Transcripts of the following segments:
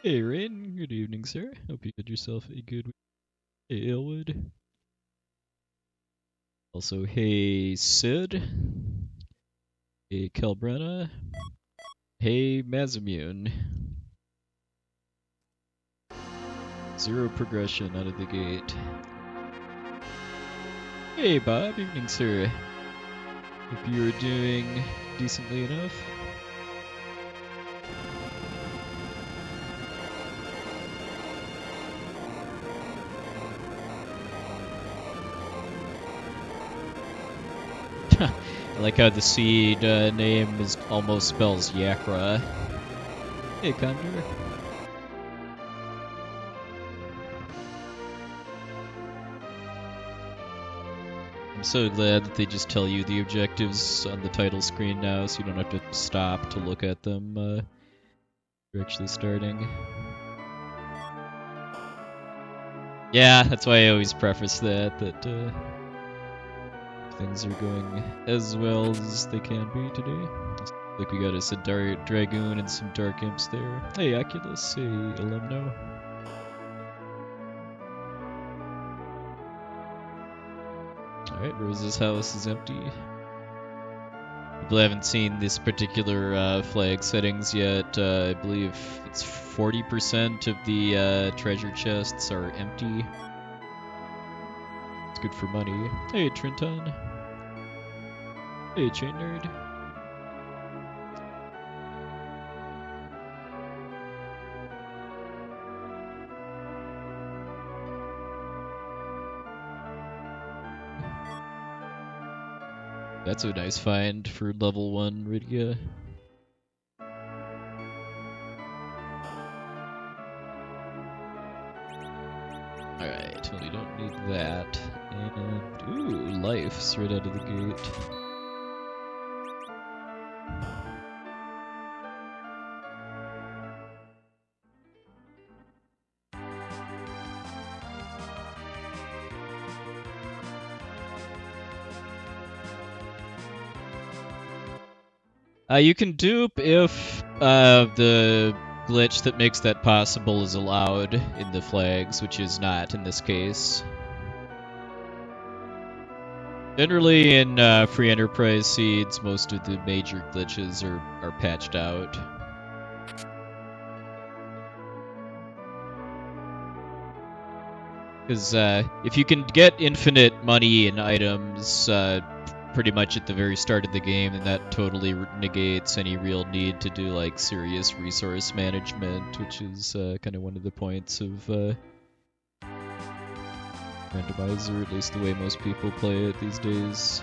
Hey Rain, good evening, sir. Hope you had yourself a good week. Hey Elwood. Also, hey Sid. Hey Kelbrenna. Hey Mazimune. Zero progression out of the gate. Hey Bob, evening, sir. Hope you are doing decently enough. I like how the seed name is almost spells Yakra. Hey Condor. I'm so glad that they just tell you the objectives on the title screen now, so you don't have to stop to look at them. You're actually starting. Yeah, that's why I always preface that things are going as well as they can be today. Like we got us a Dragoon and some Dark Imps there. Hey Oculus, hey Alumno. Alright, Rose's house is empty. People haven't seen this particular flag settings yet. I believe it's 40% of the treasure chests are empty. It's good for money. Hey Trenton. Hey Chain Nerd. That's a nice find for level 1 Rydia. Alright, well, we don't need that. And, ooh, life's right out of the gate. You can dupe if the glitch that makes that possible is allowed in the flags, which is not in this case. Generally, in free enterprise seeds, most of the major glitches are patched out. Because if you can get infinite money and items pretty much at the very start of the game, then that totally negates any real need to do like serious resource management, which is kind of one of the points of Randomizer, at least the way most people play it these days.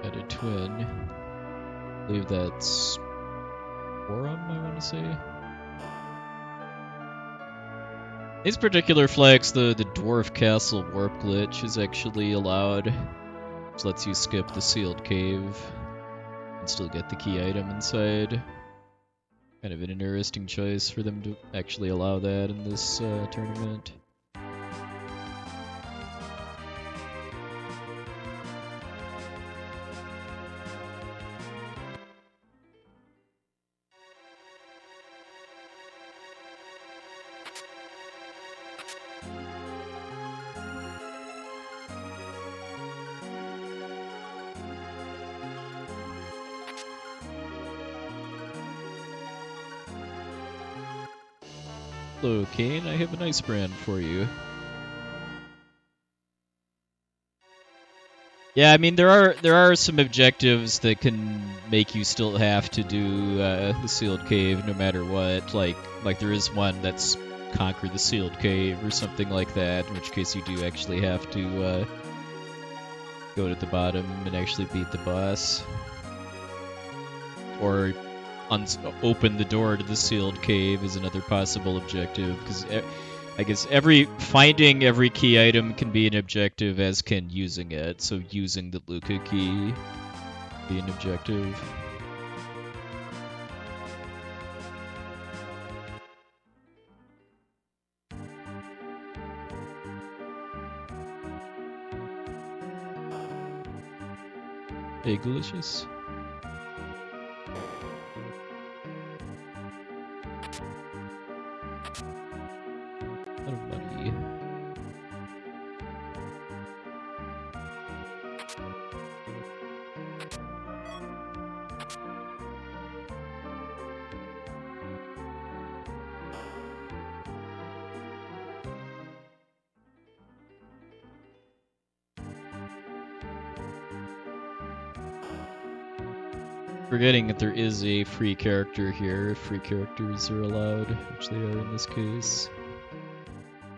Got a twin. I believe that's Forum, I want to say. These particular flags, the Dwarf Castle Warp glitch is actually allowed, which lets you skip the sealed cave and still get the key item inside. Kind of an interesting choice for them to actually allow that in this tournament. Hello, Kane. I have a nice brand for you. Yeah, I mean there are some objectives that can make you still have to do the sealed cave no matter what. Like there is one that's conquer the sealed cave or something like that. In which case you do actually have to go to the bottom and actually beat the boss, or open the door to the sealed cave is another possible objective, because I guess finding every key item can be an objective, as can using it. So using the Luca key be an objective. Hey, Delicious. A lot of money. Forgetting that there is a free character here, if free characters are allowed, which they are in this case.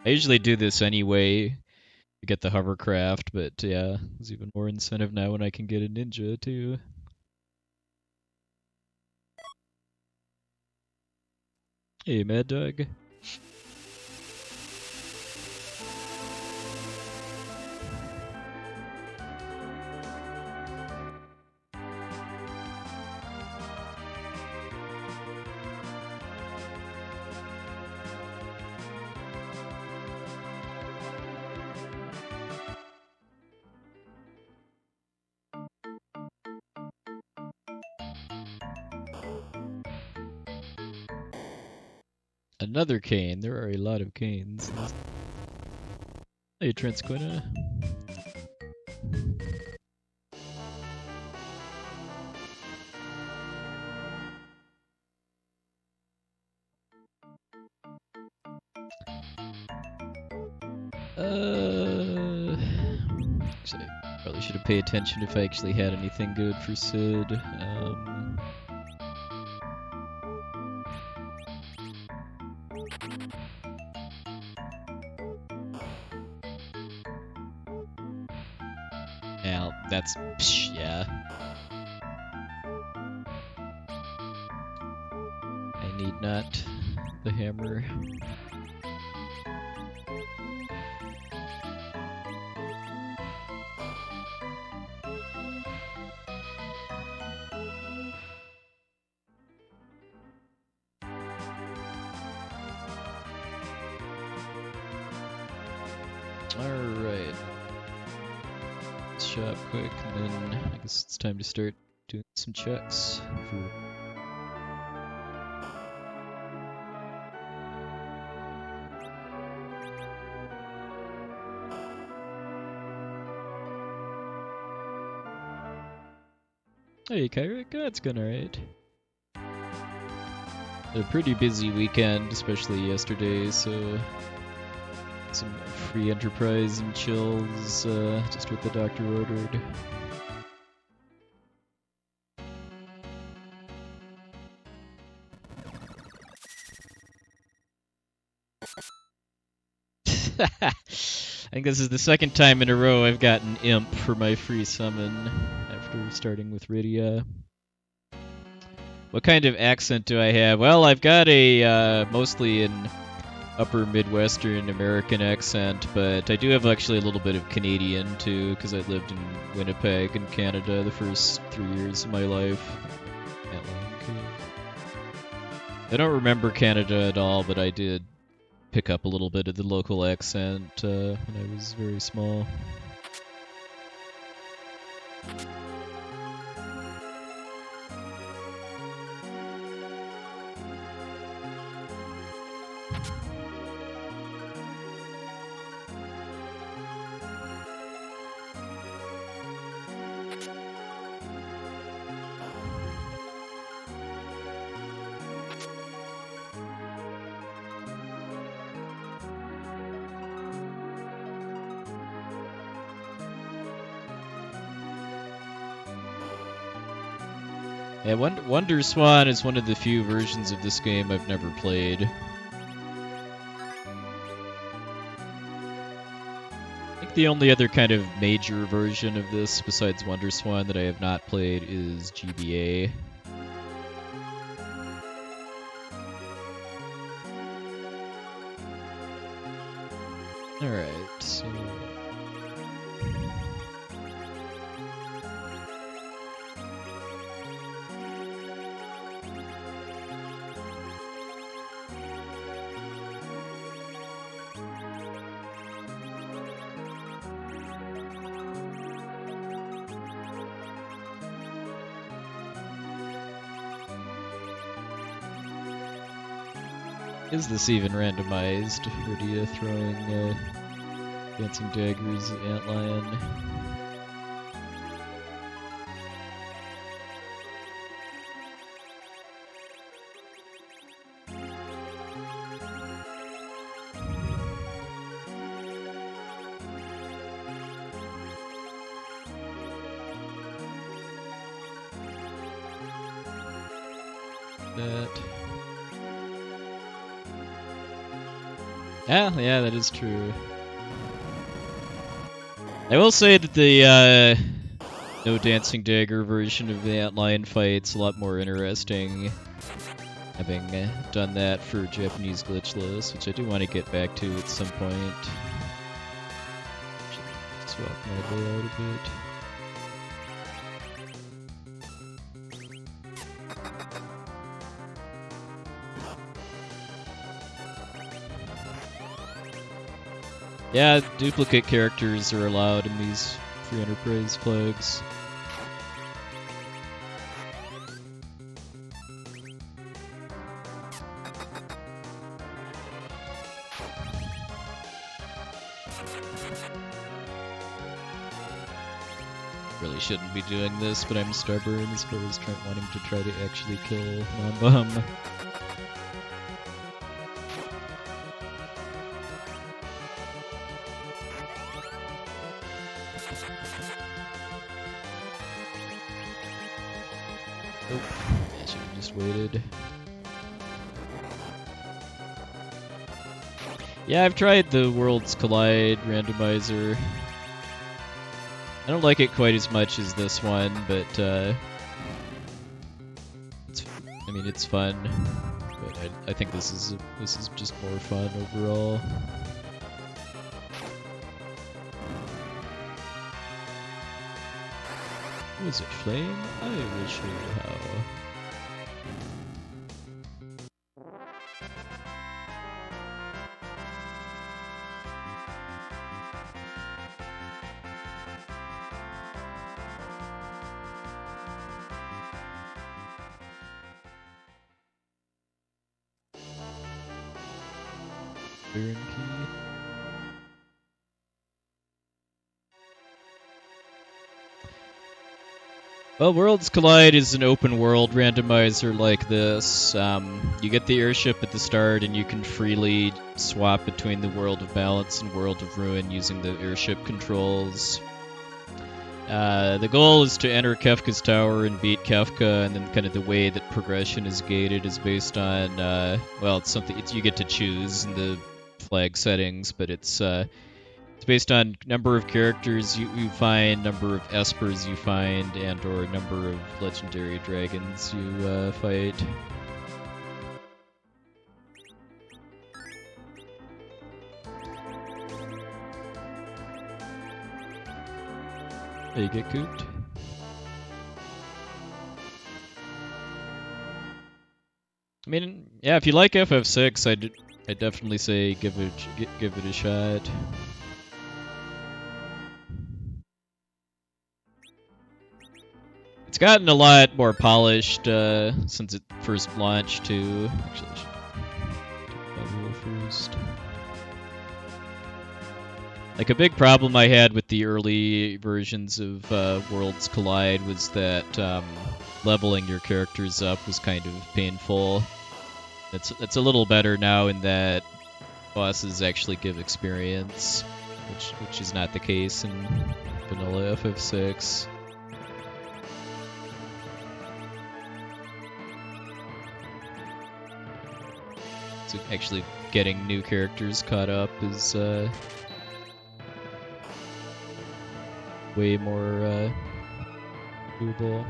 I usually do this anyway to get the hovercraft, but yeah, there's even more incentive now when I can get a ninja too. Hey, Mad Dog. Another cane. There are a lot of canes. Hey, Transquina. Actually, I probably should have paid attention if I actually had anything good for Sid. Now, that's... Psh, yeah. I need not the hammer. Alright. Let's shop quick, and then I guess it's time to start doing some checks for... Hey, Kyrick, it's going alright. A pretty busy weekend, especially yesterday, so... Some free enterprise and chills, just what the doctor ordered. I think this is the second time in a row I've gotten Imp for my free summon after starting with Rydia. What kind of accent do I have? Well, I've got a mostly an upper Midwestern American accent, but I do have actually a little bit of Canadian too, because I lived in Winnipeg in Canada the first 3 years of my life. I don't remember Canada at all, but I did pick up a little bit of the local accent when I was very small. Yeah, Wonder Swan is one of the few versions of this game I've never played. I think the only other kind of major version of this, besides Wonder Swan, that I have not played is GBA. Alright, so... Is this even randomized? Or do you throwing dancing daggers at Antlion? Yeah, that is true. I will say that the no dancing dagger version of the Antlion fight's a lot more interesting, having done that for Japanese glitchless, which I do want to get back to at some point. Should swap my layout a bit. Yeah, duplicate characters are allowed in these free enterprise flags. Really shouldn't be doing this, but I'm stubborn as far as wanting to try to actually kill non-bum. Yeah, I've tried the Worlds Collide randomizer. I don't like it quite as much as this one, but it's fun. But I think this is just more fun overall. Was it flame? I will show you how. Well, Worlds Collide is an open world randomizer like this. You get the airship at the start and you can freely swap between the World of Balance and World of Ruin using the airship controls. The goal is to enter Kefka's tower and beat Kefka, and then kind of the way that progression is gated is based on, it's something you get to choose in the flag settings, but it's based on number of characters you find, number of espers you find, and or number of legendary dragons you fight. You get cooped. I mean, yeah, if you like FF6, I'd definitely say give it a shot. It's gotten a lot more polished since it first launched too. Actually, I should take level first. Like, a big problem I had with the early versions of Worlds Collide was that leveling your characters up was kind of painful. It's a little better now in that bosses actually give experience, which is not the case in vanilla FF6. So actually getting new characters caught up is way more doable.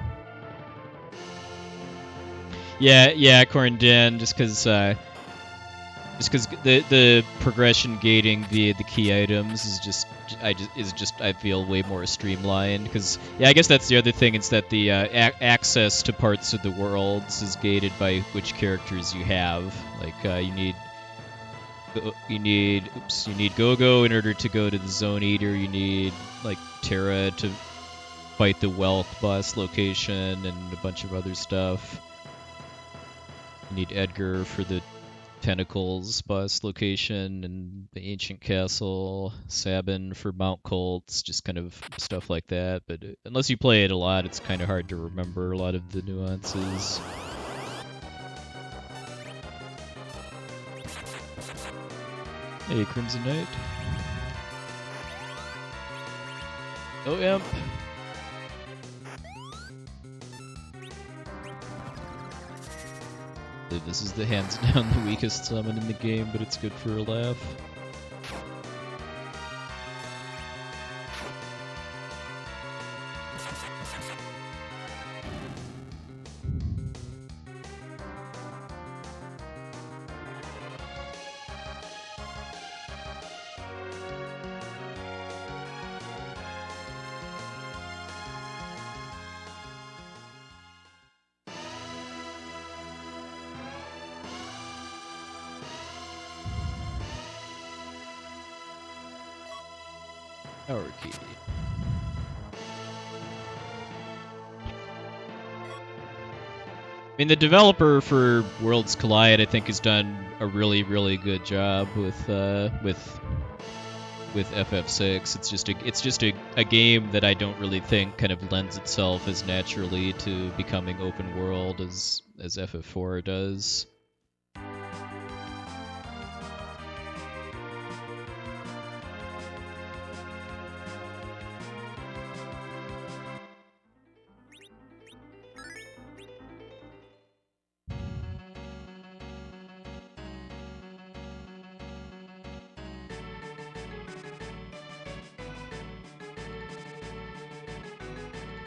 Yeah, Corndin, just because the progression gating via the key items is just I feel way more streamlined. Because I guess that's the other thing. It's that the access to parts of the worlds is gated by which characters you have. Like you need Go-Go in order to go to the Zone Eater. You need like Terra to fight the Welk boss location and a bunch of other stuff. You need Edgar for the Tentacles boss location and the ancient castle, Sabin for mount cults, just kind of stuff like that. But unless you play it a lot, it's kind of hard to remember a lot of the nuances. Hey, Crimson Knight. Oh, Imp. This is the hands down the weakest summon in the game, but it's good for a laugh. Power key. I mean, the developer for Worlds Collide, I think, has done a really, really good job with FF6. It's just a game that I don't really think kind of lends itself as naturally to becoming open world as FF4 does.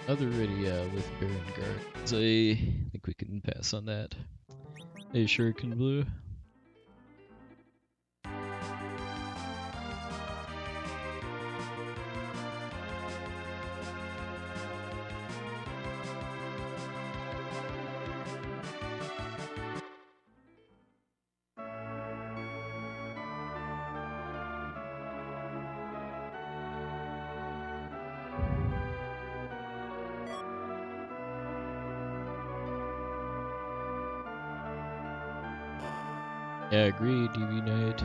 Other Rydia with Baron Guard. I think we can pass on that. Hey, Shuriken Blue. Yeah, agreed, DV Knight.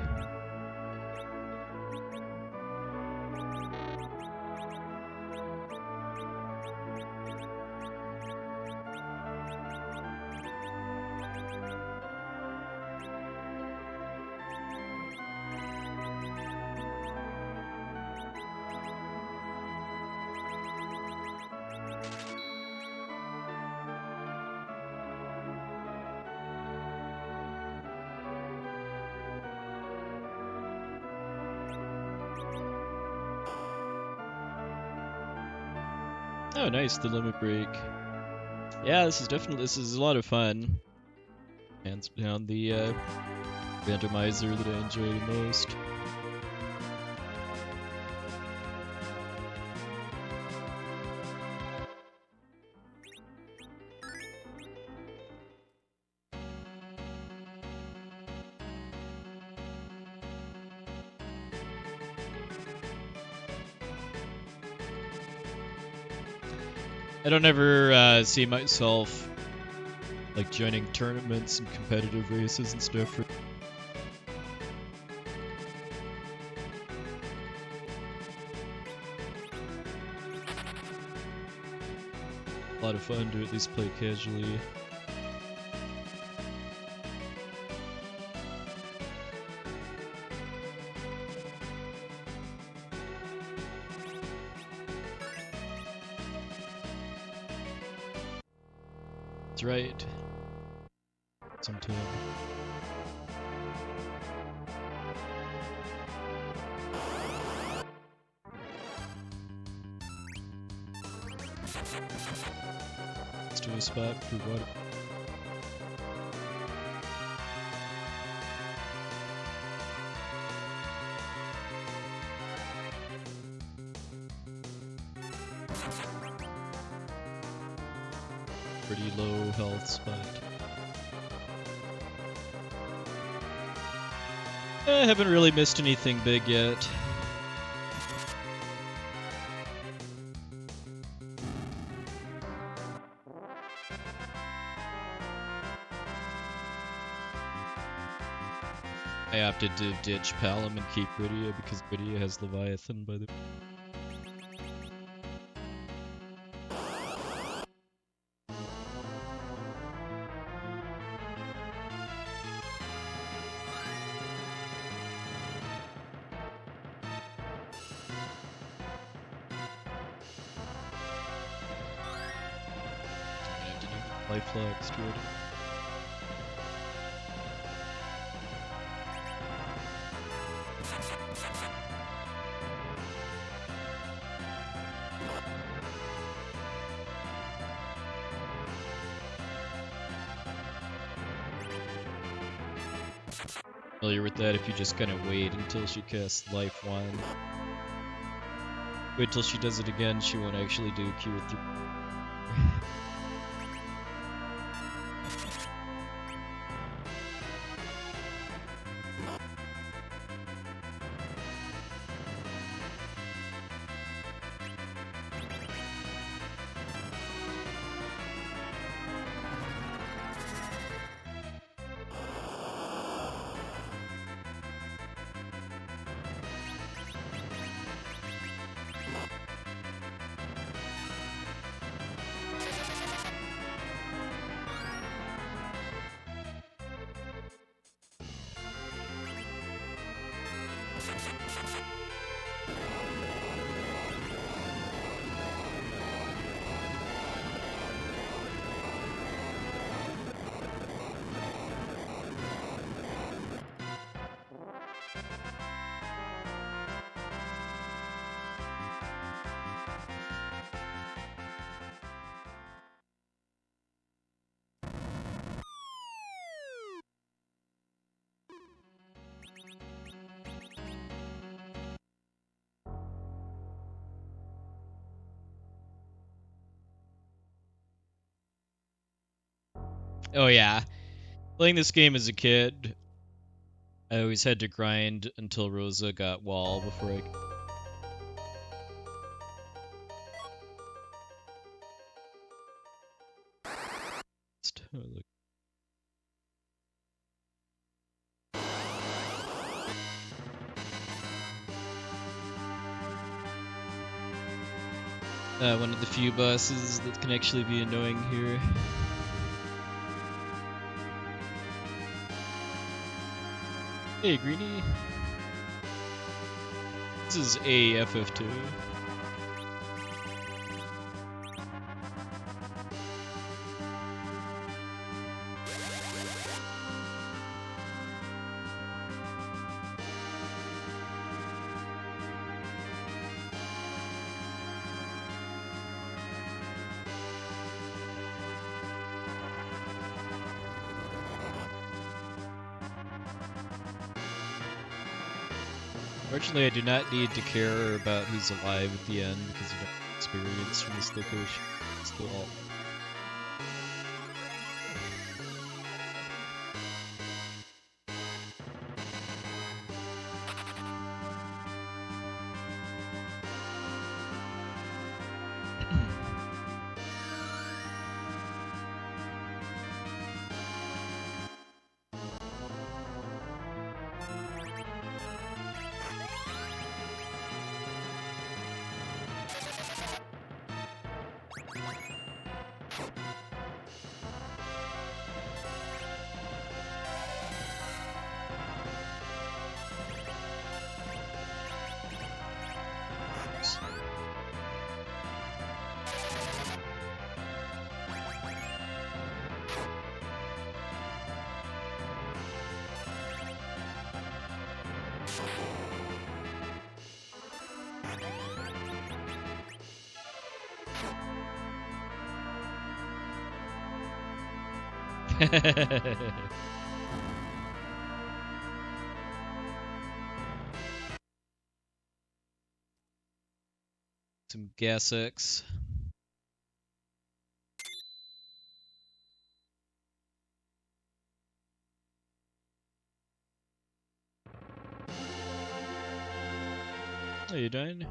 Oh, nice, the limit break. Yeah, this is a lot of fun. Hands down the randomizer that I enjoy the most. I don't ever see myself like joining tournaments and competitive races and stuff. A lot of fun to at least play casually. That's right. Sometime. Let's do a spot for water. Pretty low health spot. I haven't really missed anything big yet. I opted to ditch Palom and keep Rydia because Rydia has Leviathan by the... Life logs to it. Familiar with that if you just kind of wait until she casts Life Wand. Wait till she does it again, she won't actually do Cure 3. Oh yeah. Playing this game as a kid, I always had to grind until Rosa got wall before I... One of the few bosses that can actually be annoying here. Hey, Greenie. This is AFF2. Fortunately, I do not need to care about who's alive at the end because you don't experience from this location. Still all. Some gas X. Are you dying?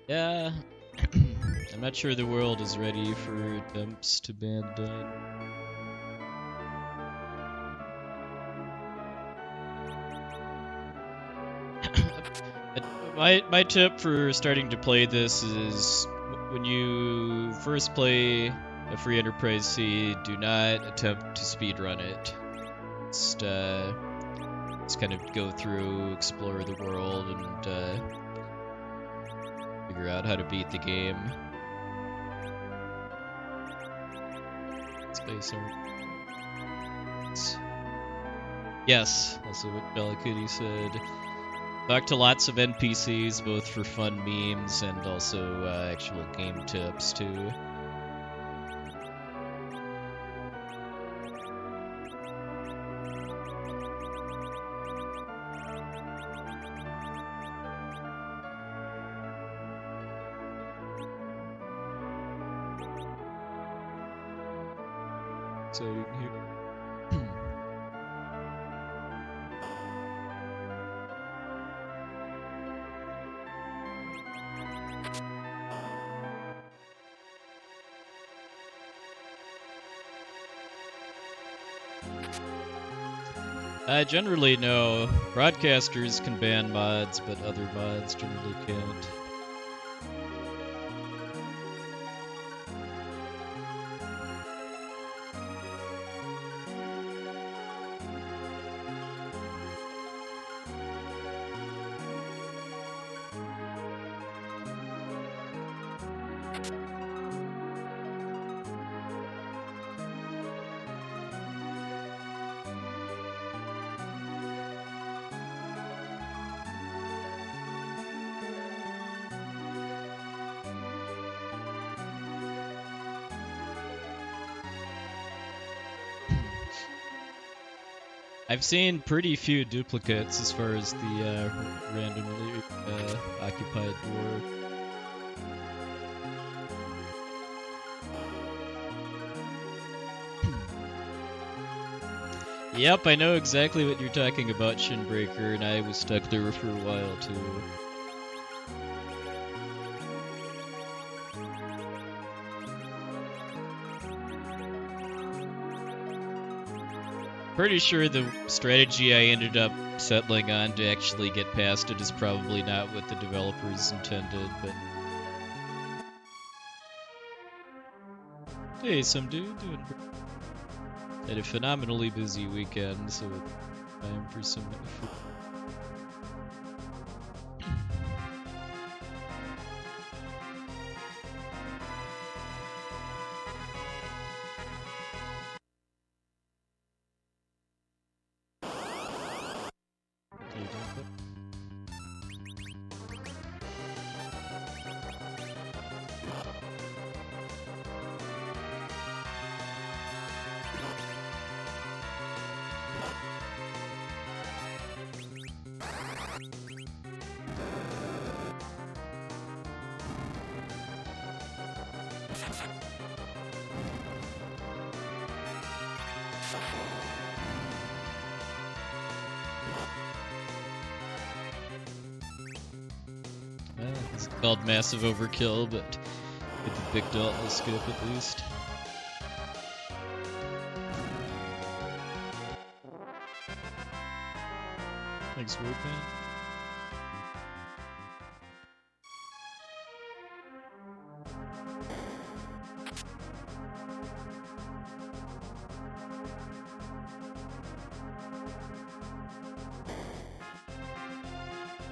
Yeah, I'm not sure the world is ready for dumps to Bandai. My tip for starting to play this is when you first play a free Enterprise C, do not attempt to speedrun it. Just kind of go through, explore the world, and figure out how to beat the game. Space art. Yes, that's what Bellicuddy said. Talk to lots of NPCs, both for fun memes and also actual game tips, too. Exciting here. Generally, no. Broadcasters can ban mods, but other mods generally can't. I've seen pretty few duplicates as far as the randomly occupied dwarf. Yep, I know exactly what you're talking about, Shinbreaker, and I was stuck there for a while too. Pretty sure the strategy I ended up settling on to actually get past it is probably not what the developers intended, but... Hey, some dude doing... Had a phenomenally busy weekend, so it's time for some... It's called Massive Overkill, but with the big Dalton skip at least. Thanks, Roadman.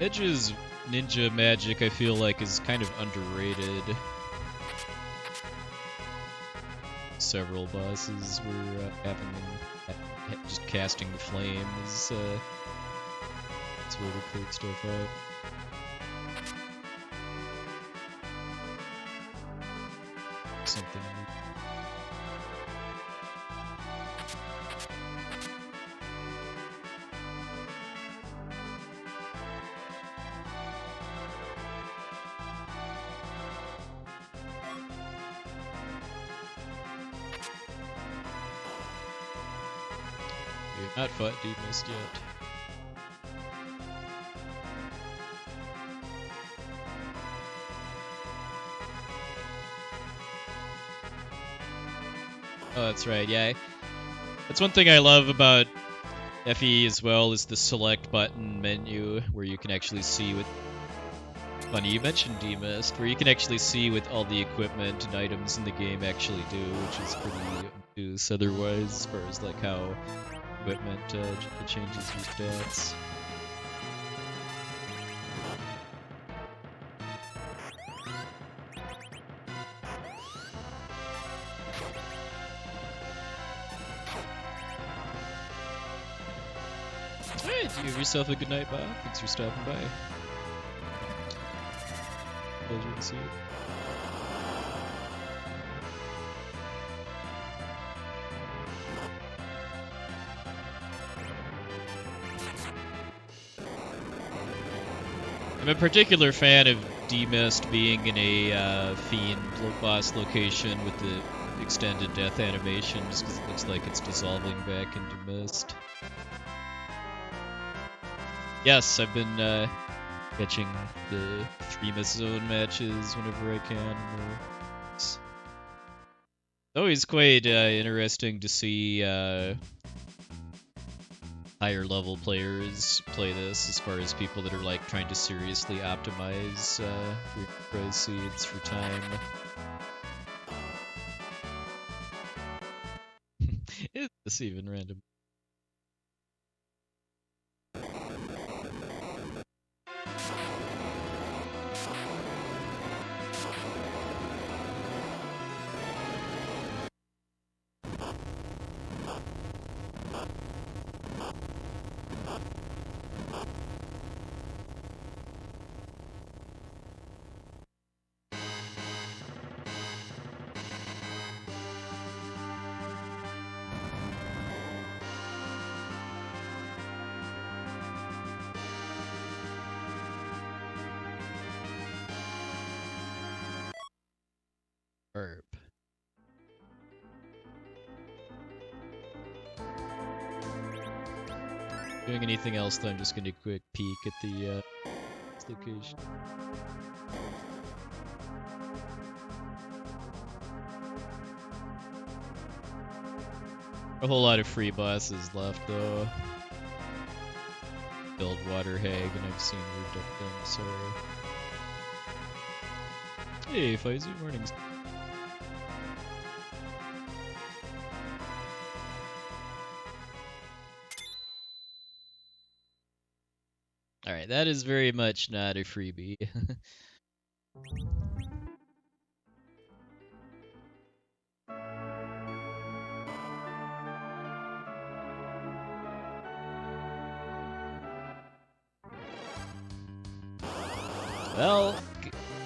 Edge's ninja magic, I feel like, is kind of underrated. Several bosses were having them just casting the flames. That's where to clear stuff up. Something. Not fought Demist yet. Oh, that's right, yeah. That's one thing I love about FE as well, is the select button menu, where you can actually see what... Funny, you mentioned Demist, where you can actually see what all the equipment and items in the game actually do, which is pretty obtuse otherwise, as far as like how equipment changes your stats. Alright, you have yourself a good night, Bob. Thanks for stopping by. Pleasure to see you. I'm a particular fan of Demist being in a Fiend boss location with the extended death animation, just because it looks like it's dissolving back into mist. Yes, I've been catching the 3-miss zone matches whenever I can. It's always quite interesting to see higher level players play this, as far as people that are like trying to seriously optimize for prize seeds for time. Is this even random? Gwarp. Doing anything else though, I'm just gonna quick peek at the location. A whole lot of free bosses left though. Build Water Hag, and I've seen moved up them, so... Hey, Faizu, mornings. Alright, that is very much not a freebie. Well,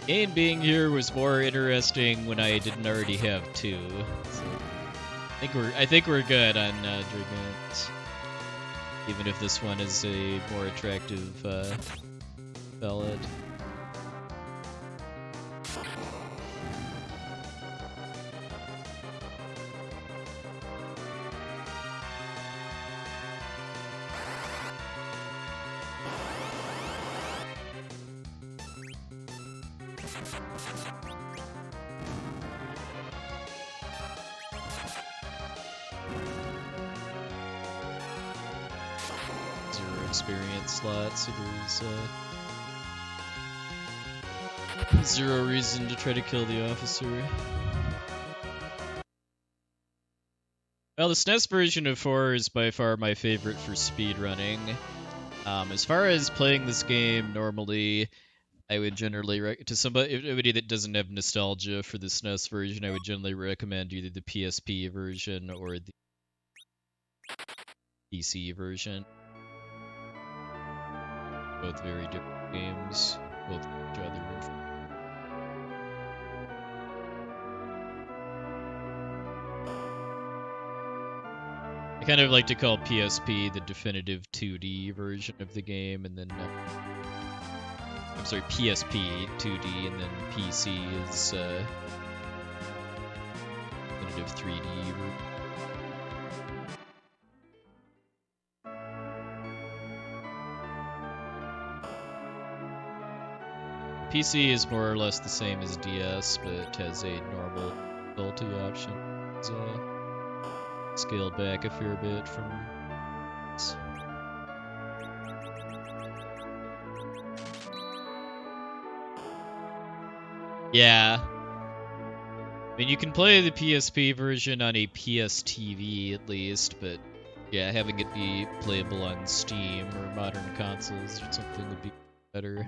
game being here was more interesting when I didn't already have two. So I think we're good on Dragons. Even if this one is a more attractive ballad. Experience slot, so there's zero reason to try to kill the officer. Well, the SNES version of 4 is by far my favorite for speedrunning. As far as playing this game normally, I would generally to somebody that doesn't have nostalgia for the SNES version, I would generally recommend either the PSP version or the PC version. Both very different games, both each other. I kind of like to call PSP the definitive 2D version of the game, and then I'm sorry, PSP 2D, and then PC is definitive 3D version. PC is more or less the same as DS, but has a normal difficulty option. It's scaled back a fair bit from. Yeah. I mean, you can play the PSP version on a PS TV at least, but yeah, having it be playable on Steam or modern consoles or something would be better.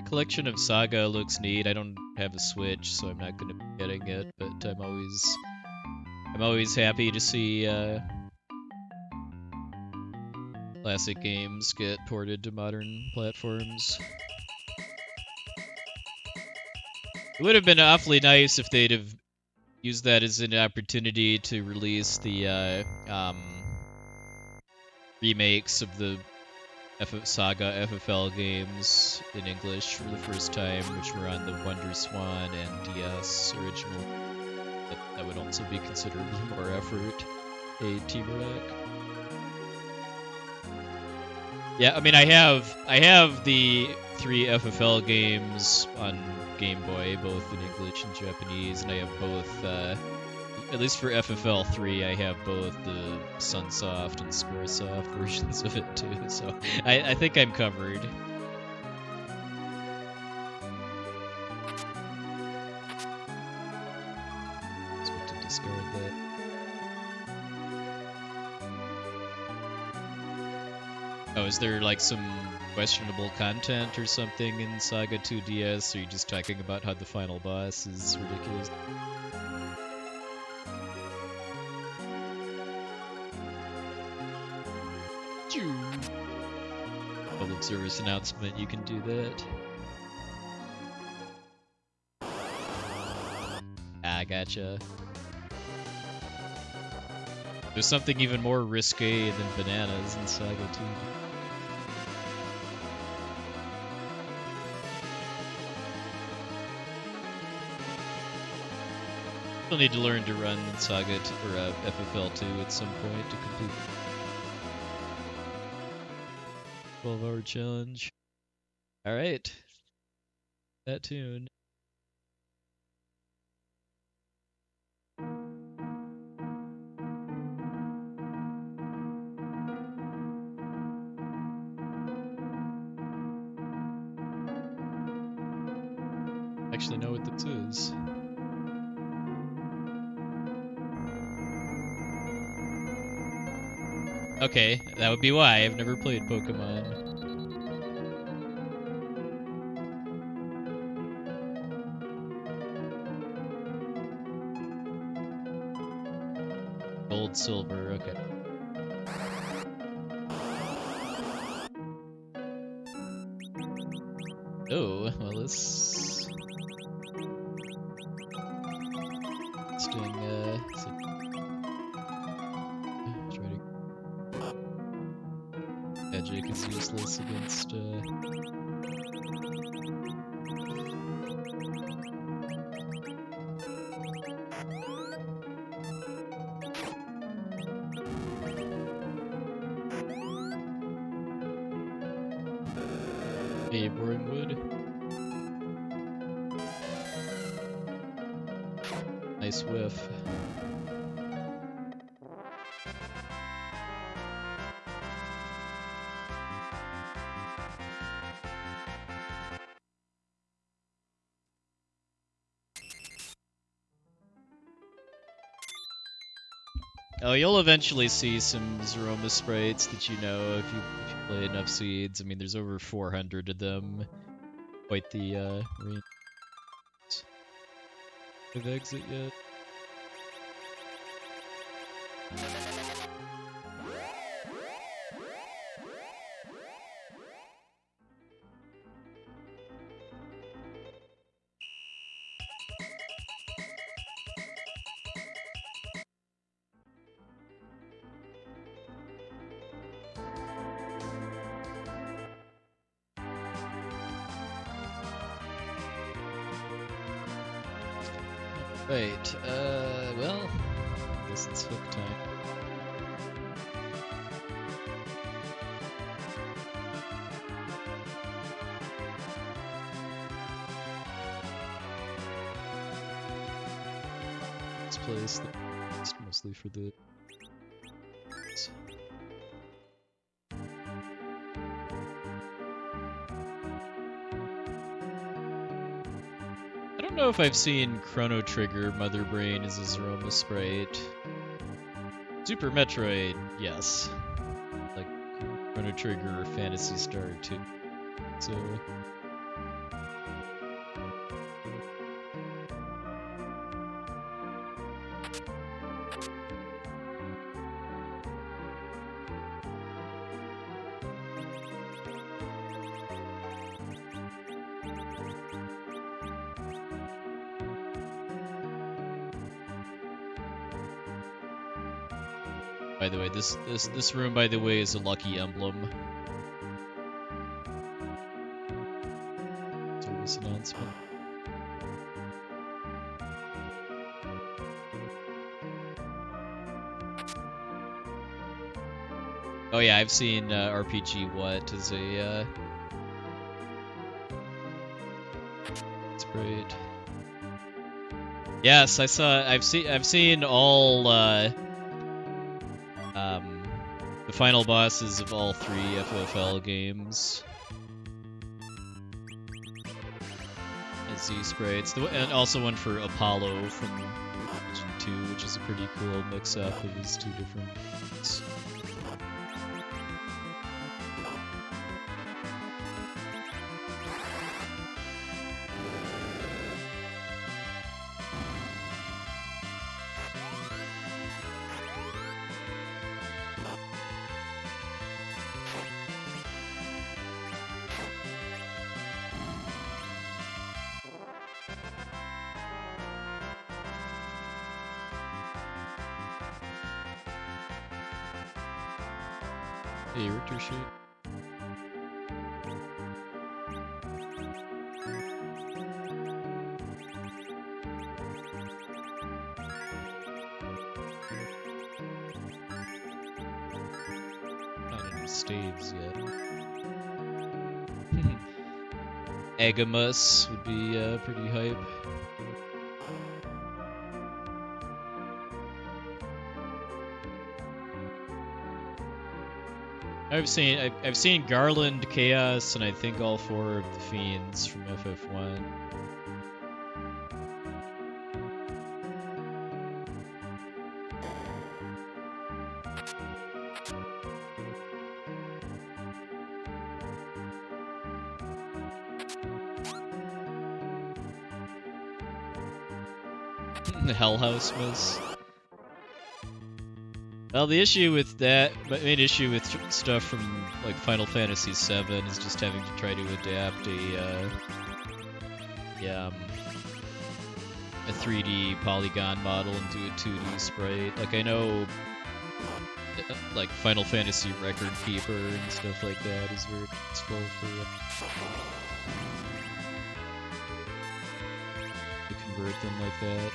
Collection of Saga looks neat. I don't have a Switch, so I'm not going to be getting it, but I'm always happy to see classic games get ported to modern platforms. It would have been awfully nice if they'd have used that as an opportunity to release the remakes of the Saga FFL games in English for the first time, which were on the Wonder Swan and DS original. But that would also be considerably more effort. A T-Rack. Yeah, I mean, I have the 3 FFL games on Game Boy, both in English and Japanese, and I have both, at least for FFL 3, I have both the Sunsoft and Squaresoft versions of it too, so I think I'm covered. Expect to discard that. Oh, is there like some questionable content or something in Saga 2DS, or are you just talking about how the final boss is ridiculous? Public service announcement, you can do that. Ah, gotcha. There's something even more risque than bananas in Saga 2. Still need to learn to run Saga or FFL 2 at some point to complete 12-hour challenge. Alright. That tune. Actually know what this is. Okay, that would be why. I've never played Pokemon. Gold, silver, okay. Oh, well this... Interesting, Magic is useless against, a boring wood. Nice whiff. Oh, you'll eventually see some Zeromus sprites that you know if you play enough seeds. I mean, there's over 400 of them. Quite the range. Have exit yet? Right, well, I guess it's hook time. first place. It's mostly for the... I don't know if I've seen Chrono Trigger Mother Brain as a Zeromus sprite. Super Metroid, yes. Like Chrono Trigger or Phantasy Star too. So... By the way, this room, by the way, is a lucky emblem. Service announcement. Oh yeah, I've seen RPG What as a sprite. Yes, I've seen all the final bosses of all 3 FFL games as Z sprites, and also one for Apollo from Region 2, which is a pretty cool mix-up of his 2 different games. Hey, Richter sheet. Not any staves yet. Agamus would be pretty hype. I've seen Garland, Chaos, and I think all 4 of the Fiends from FF1. The Hellhouse miss. Well, the issue with that, my main issue with stuff from like Final Fantasy VII is just having to try to adapt a 3D polygon model into a 2D sprite. Like I know, like Final Fantasy Record Keeper and stuff like that is very useful for to convert them like that.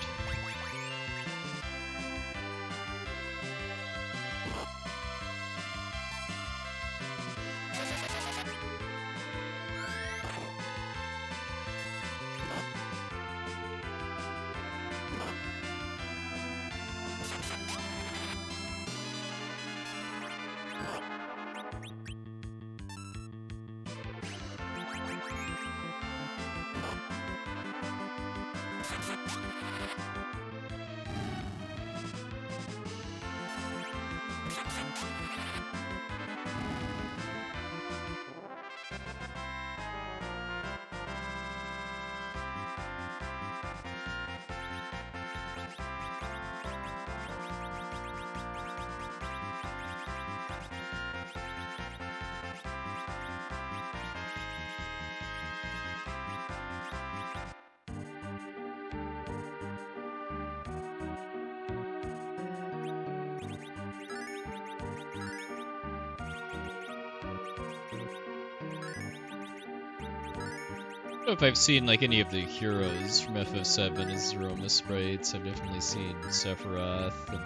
I don't know if I've seen like any of the heroes from FF7 as Zeromus sprites. I've definitely seen Sephiroth and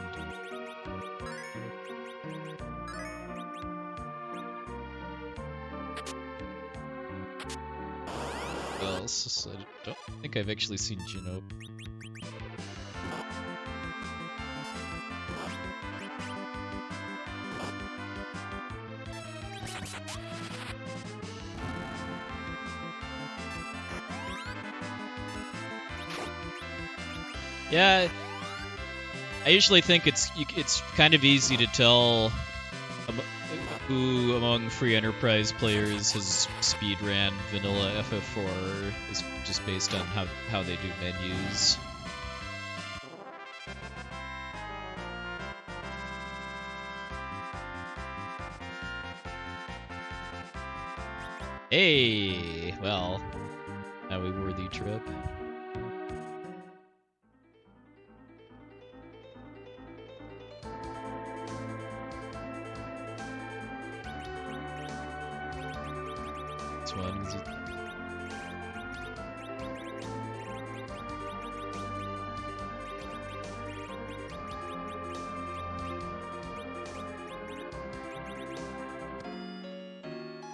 who else? I don't think I've actually seen Juno. Yeah, I usually think it's kind of easy to tell who among free enterprise players has speedran vanilla FF4 is just based on how they do menus. Hey, well, now we worthy trip. This one is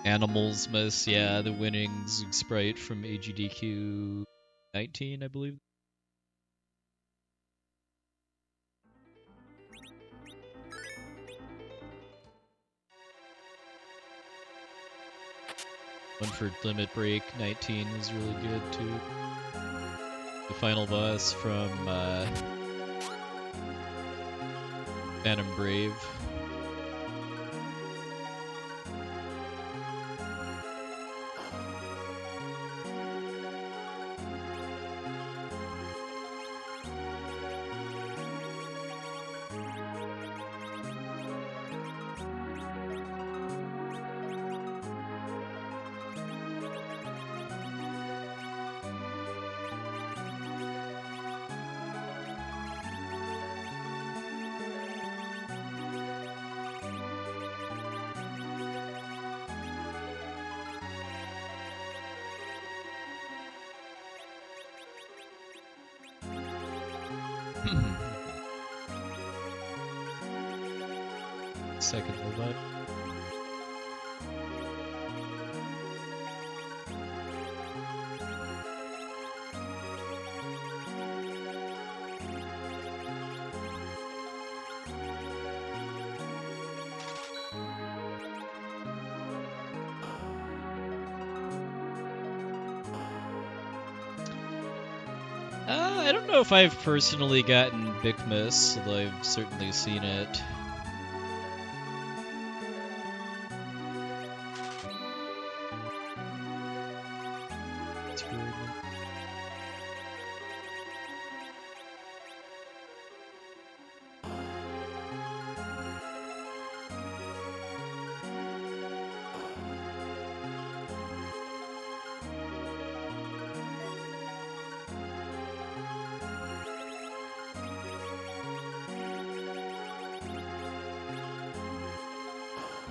Animals Mess, yeah, the winning Zug sprite from AGDQ 19, I believe. One for Limit Break 19 was really good too. The final boss from Phantom Brave. Second robot. I don't know if I've personally gotten Bikmas, although I've certainly seen it.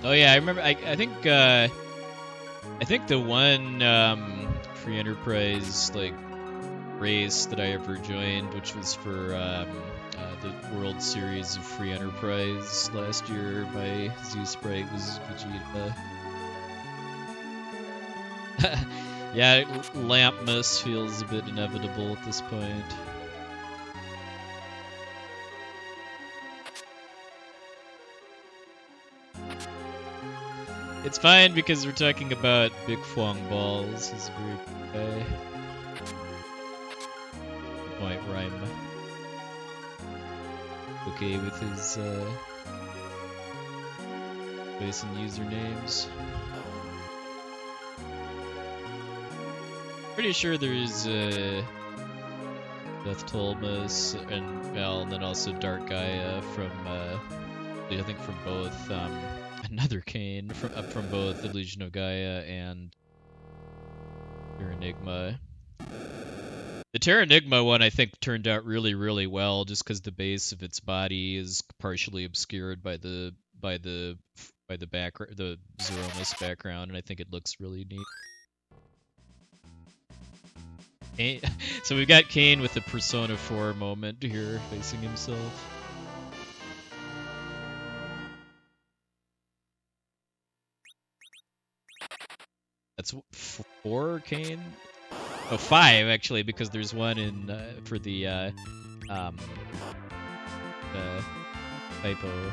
Oh yeah, I remember. I think the one free enterprise like race that I ever joined, which was for the World Series of Free Enterprise last year by Z-Sprite, was Vegeta. Yeah, Lampmas feels a bit inevitable at this point. It's fine because we're talking about Big Fuang Balls. He's a very good guy. The point where I'm okay with his place and usernames. Pretty sure there's Death Tolmus and well, and then also Dark Gaia from I think from both another Kane from both Illusion of Gaia and Terra Enigma. The Terra Enigma one I think turned out really, really well, just because the base of its body is partially obscured by the background, the Zeromus background, and I think it looks really neat. So we've got Kane with the Persona 4 moment here, facing himself. That's 4 Kane? Oh, 5 actually, because there's one in for the typo.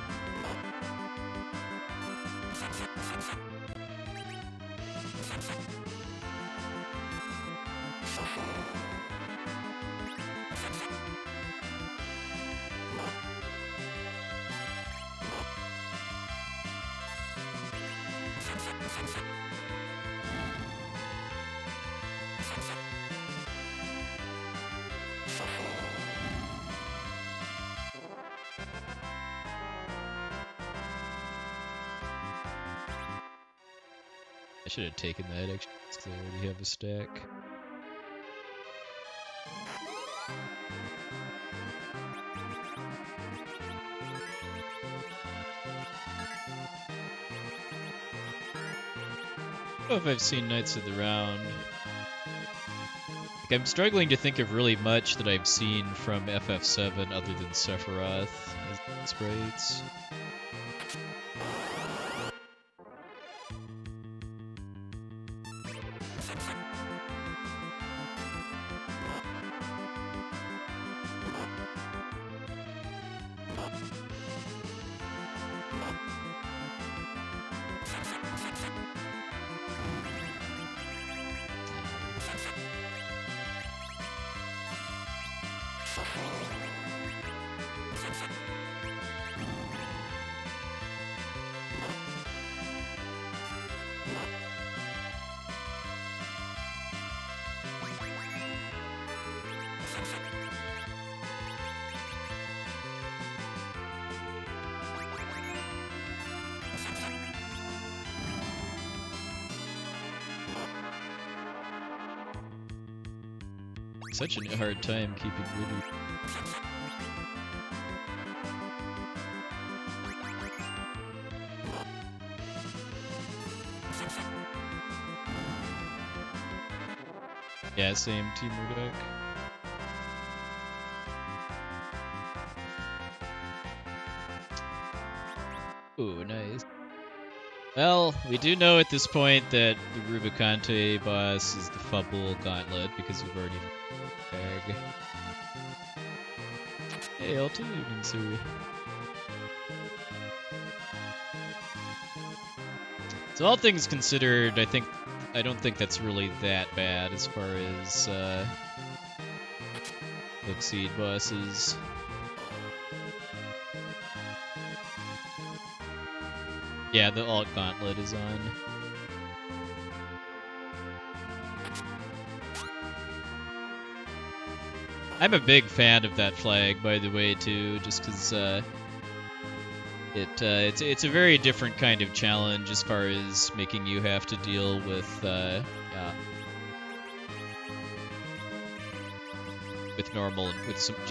I should have taken that actually, because I already have a stack. I don't know if I've seen Knights of the Round. Like, I'm struggling to think of really much that I've seen from FF7 other than Sephiroth as sprites. Such a hard time keeping Ruby. Yeah, same Team Murdoch. Ooh, nice. Well, we do know at this point that the Rubicante boss is the Fubble Gauntlet because we've already bag. Hey, L2 evening, sir. So all things considered, I don't think that's really that bad as far as Exceed bosses. Yeah, the alt gauntlet is on. I'm a big fan of that flag, by the way, too, just because it's a very different kind of challenge as far as making you have to deal with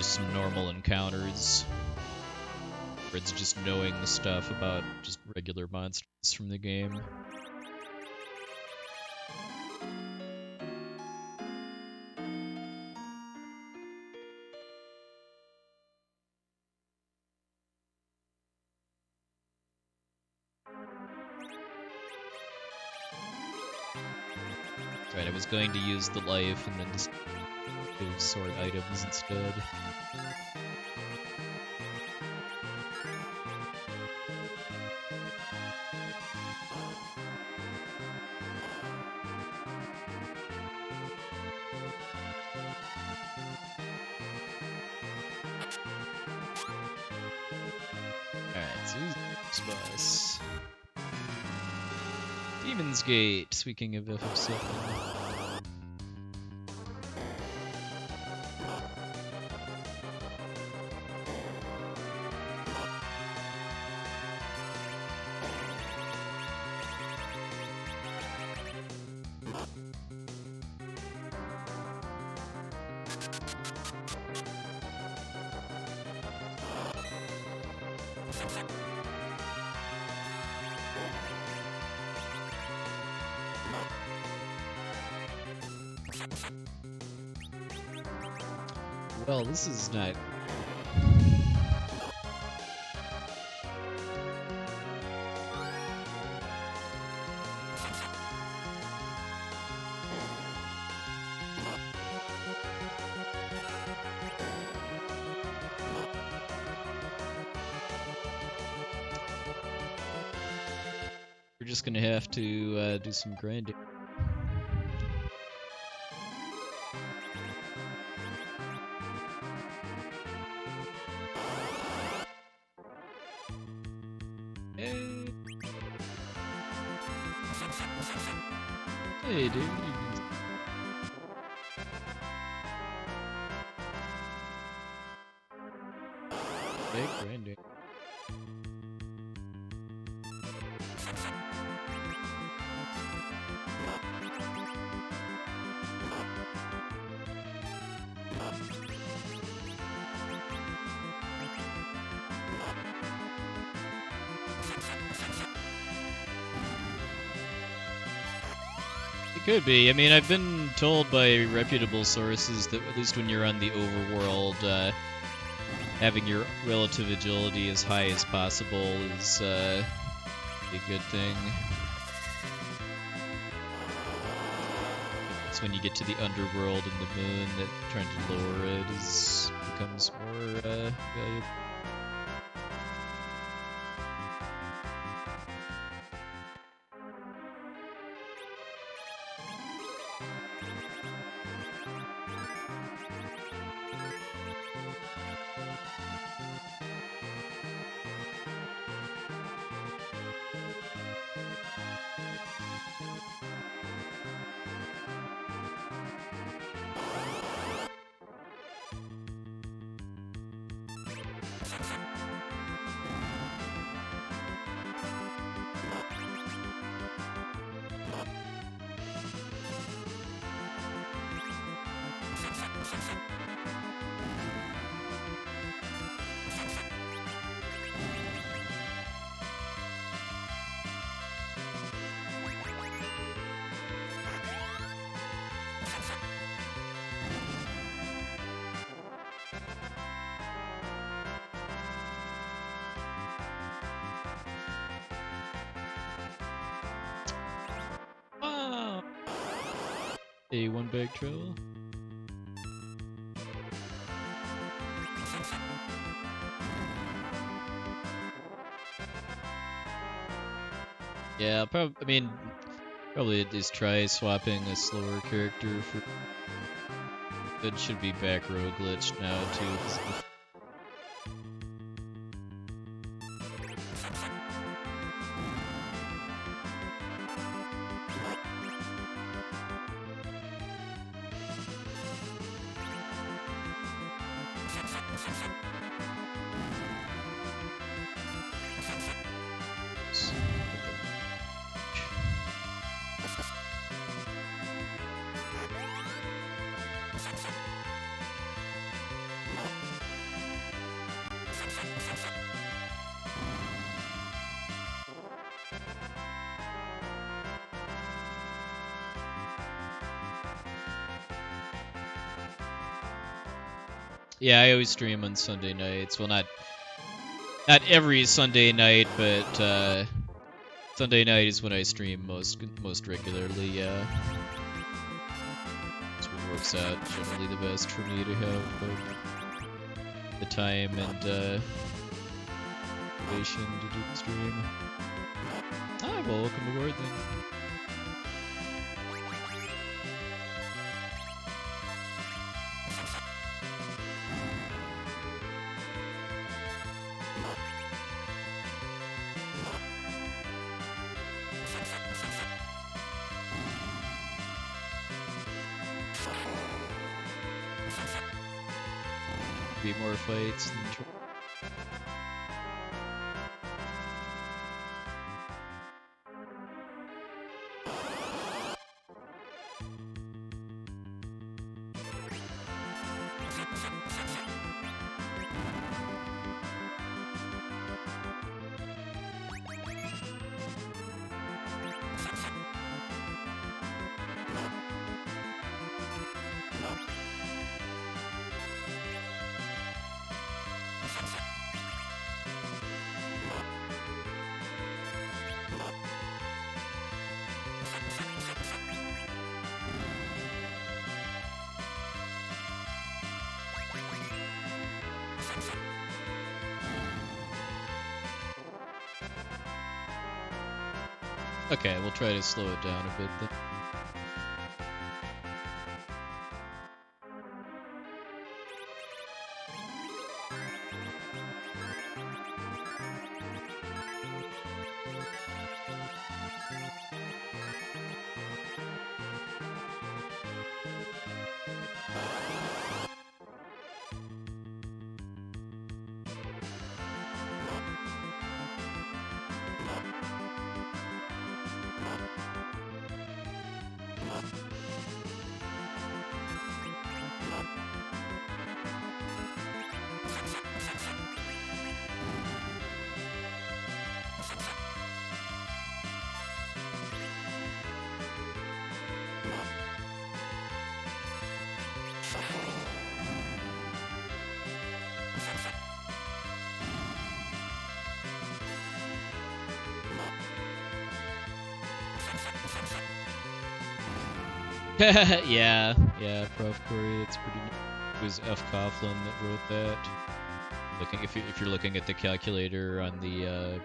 some normal encounters. Where it's just knowing the stuff about just regular monsters from the game. Right, I was going to use the life and then just sort items instead. Alright, so who's boss? Demon's Gate, speaking of FF7. Well, this is not... We're just gonna have to do some grinding. Hey, dude. Big branding. It could be. I mean, I've been told by reputable sources that at least when you're on the overworld, having your relative agility as high as possible is a good thing. It's when you get to the underworld and the moon that trying to lower it becomes more valuable. Wow. A one bag trail. Yeah, probably just try swapping a slower character for. It should be back row glitched now too. Yeah, I always stream on Sunday nights. Well, not every Sunday night, but Sunday night is when I stream most regularly. Yeah, that's what works out generally the best for me to have the time and motivation to do the stream. Ah, well, welcome aboard then. Be more fights than Okay, we'll try to slow it down a bit then. Yeah, Prof. Corey, it's pretty neat. It was F. Coughlin that wrote that. Looking if you're looking at the calculator on the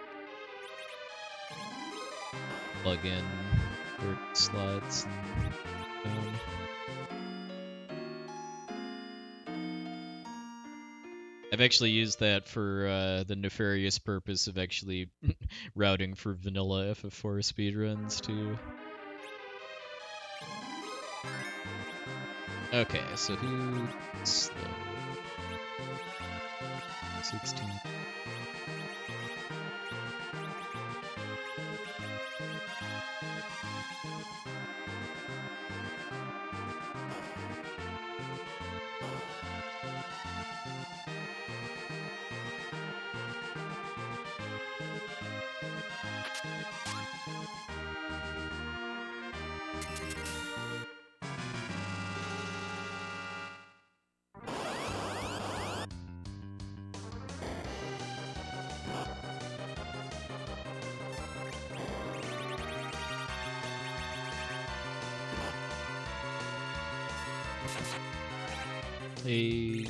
plugin for slots and I've actually used that for the nefarious purpose of actually routing for vanilla FF4 speedruns too. Okay, so who slow? 16. A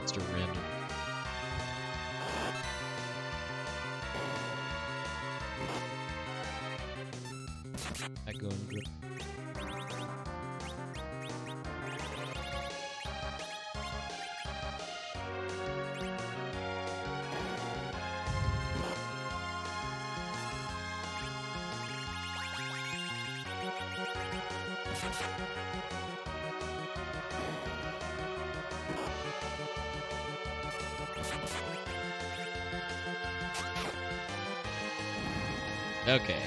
just a random. I go and go. Okay.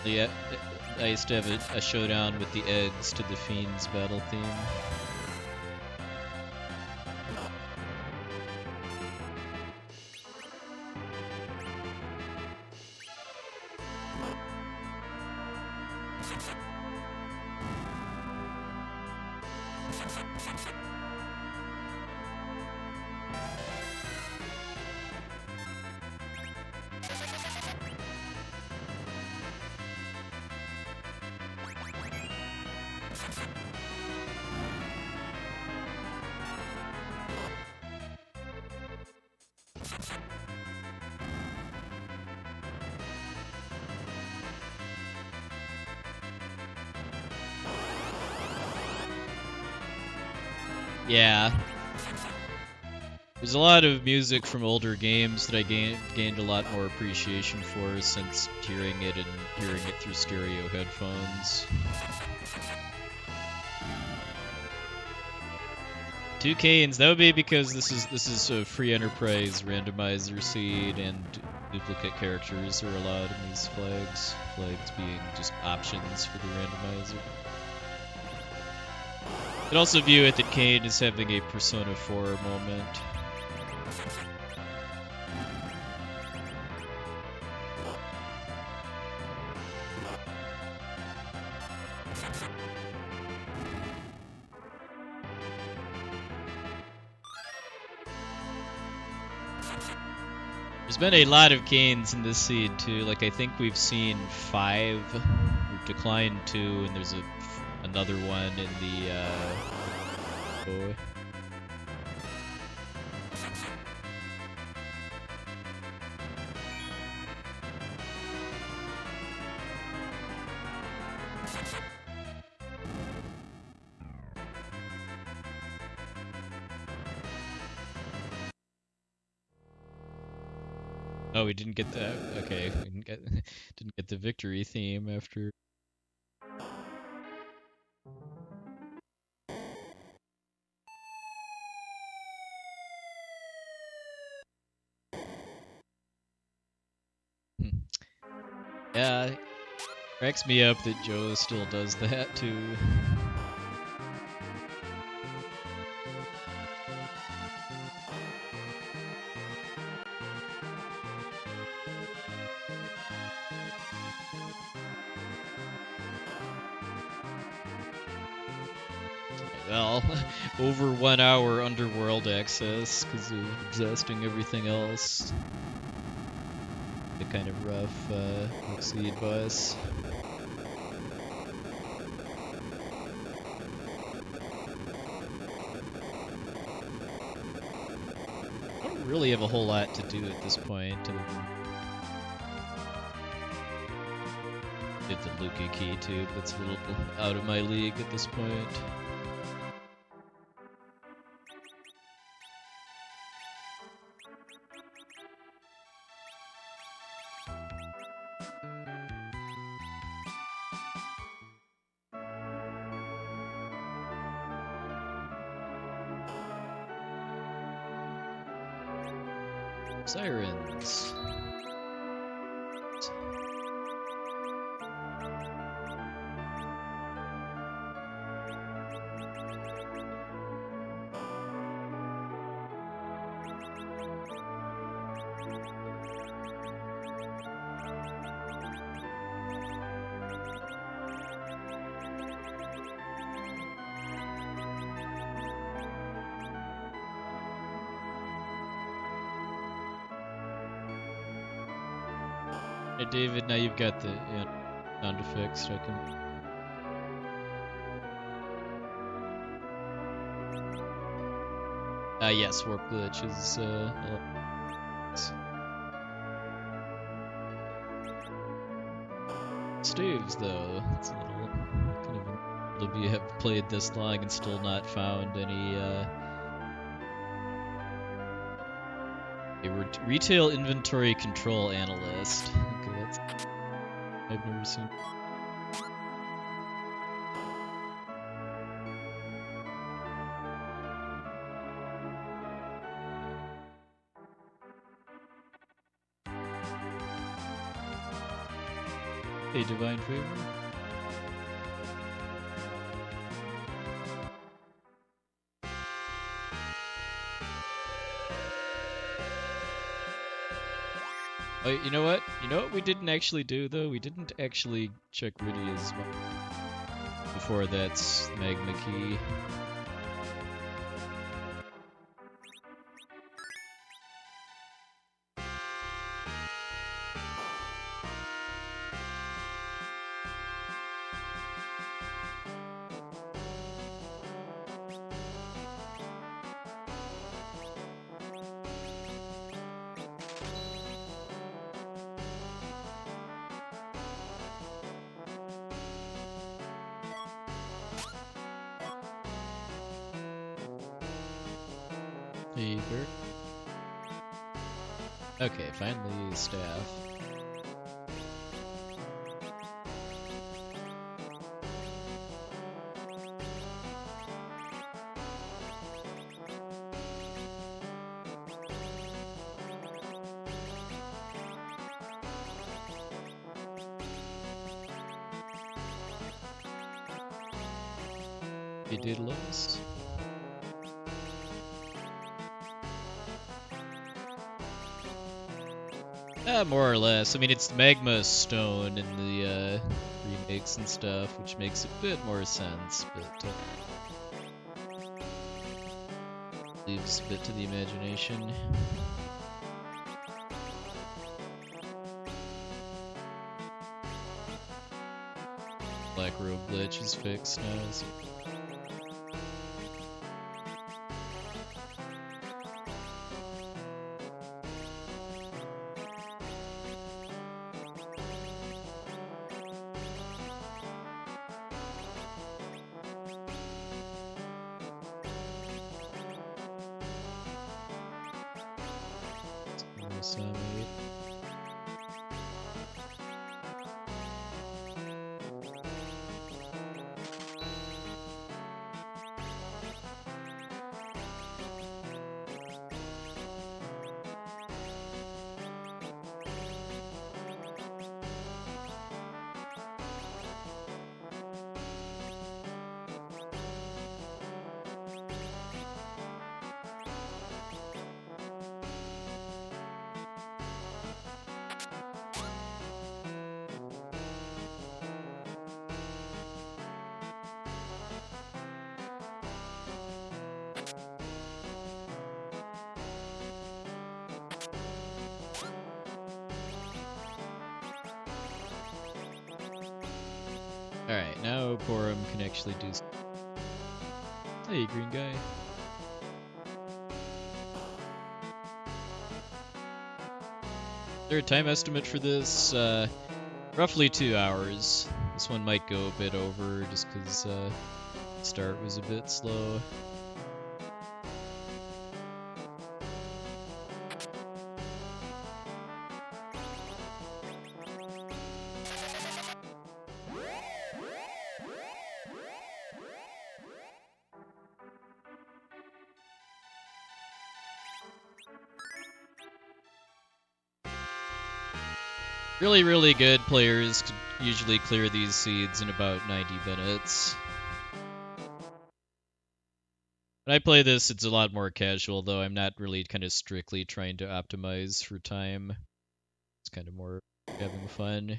Yeah, I used to have a showdown with the eggs to the Fiend's battle theme. Yeah. There's a lot of music from older games that I gained a lot more appreciation for since hearing it through stereo headphones. 2 Canes, that would be because this is a free enterprise randomizer seed and duplicate characters are allowed in these flags. Flags being just options for the randomizer. You can also view it that Kane is having a Persona 4 moment. There's been a lot of Canes in this seed too. Like I think we've seen 5. We've declined 2, and there's another one in the oh. Oh, we didn't get that. Okay, we didn't get the victory theme after. Yeah, it cracks me up that Joe still does that too. Well, over 1 hour Underworld access because of exhausting everything else. The kind of rough Exceed boss. I don't really have a whole lot to do at this point. Did the Luca key too, but it's a little out of my league at this point. Sirens. Hey David, now you've got the sound effects, so I can... yes, warp glitch is Staves though, it's a little kind of to have played this long and still not found any retail inventory control analyst. Okay, that's I've never seen. Hey, Divine Favor. Oh, you know what? You know what we didn't actually do, though? We didn't actually check Rydia's before that's Magma Key. Hey, Bert. Okay, finally staff. He did lose. More or less. I mean, it's Magma Stone in the remakes and stuff, which makes a bit more sense, but leaves a bit to the imagination. Black Robe glitch is fixed now. So Alright, now Porum can actually do... Hey, green guy. Is there a time estimate for this? Roughly 2 hours. This one might go a bit over just because the start was a bit slow. Really, really good players could usually clear these seeds in about 90 minutes. When I play this, it's a lot more casual, though. I'm not really kind of strictly trying to optimize for time. It's kind of more having fun.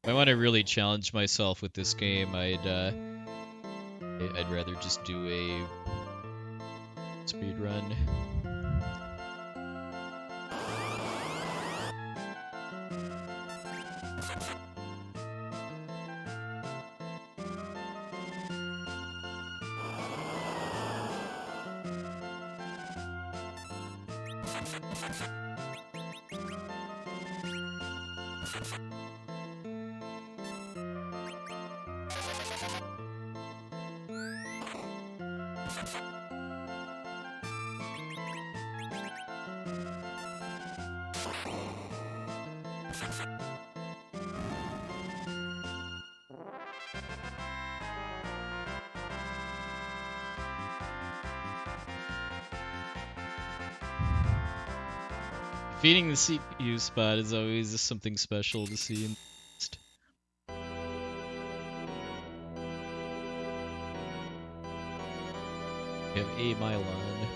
If I want to really challenge myself with this game, I'd rather just do a speed run. Feeding the CPU spot is always something special to see. We have a Mylon.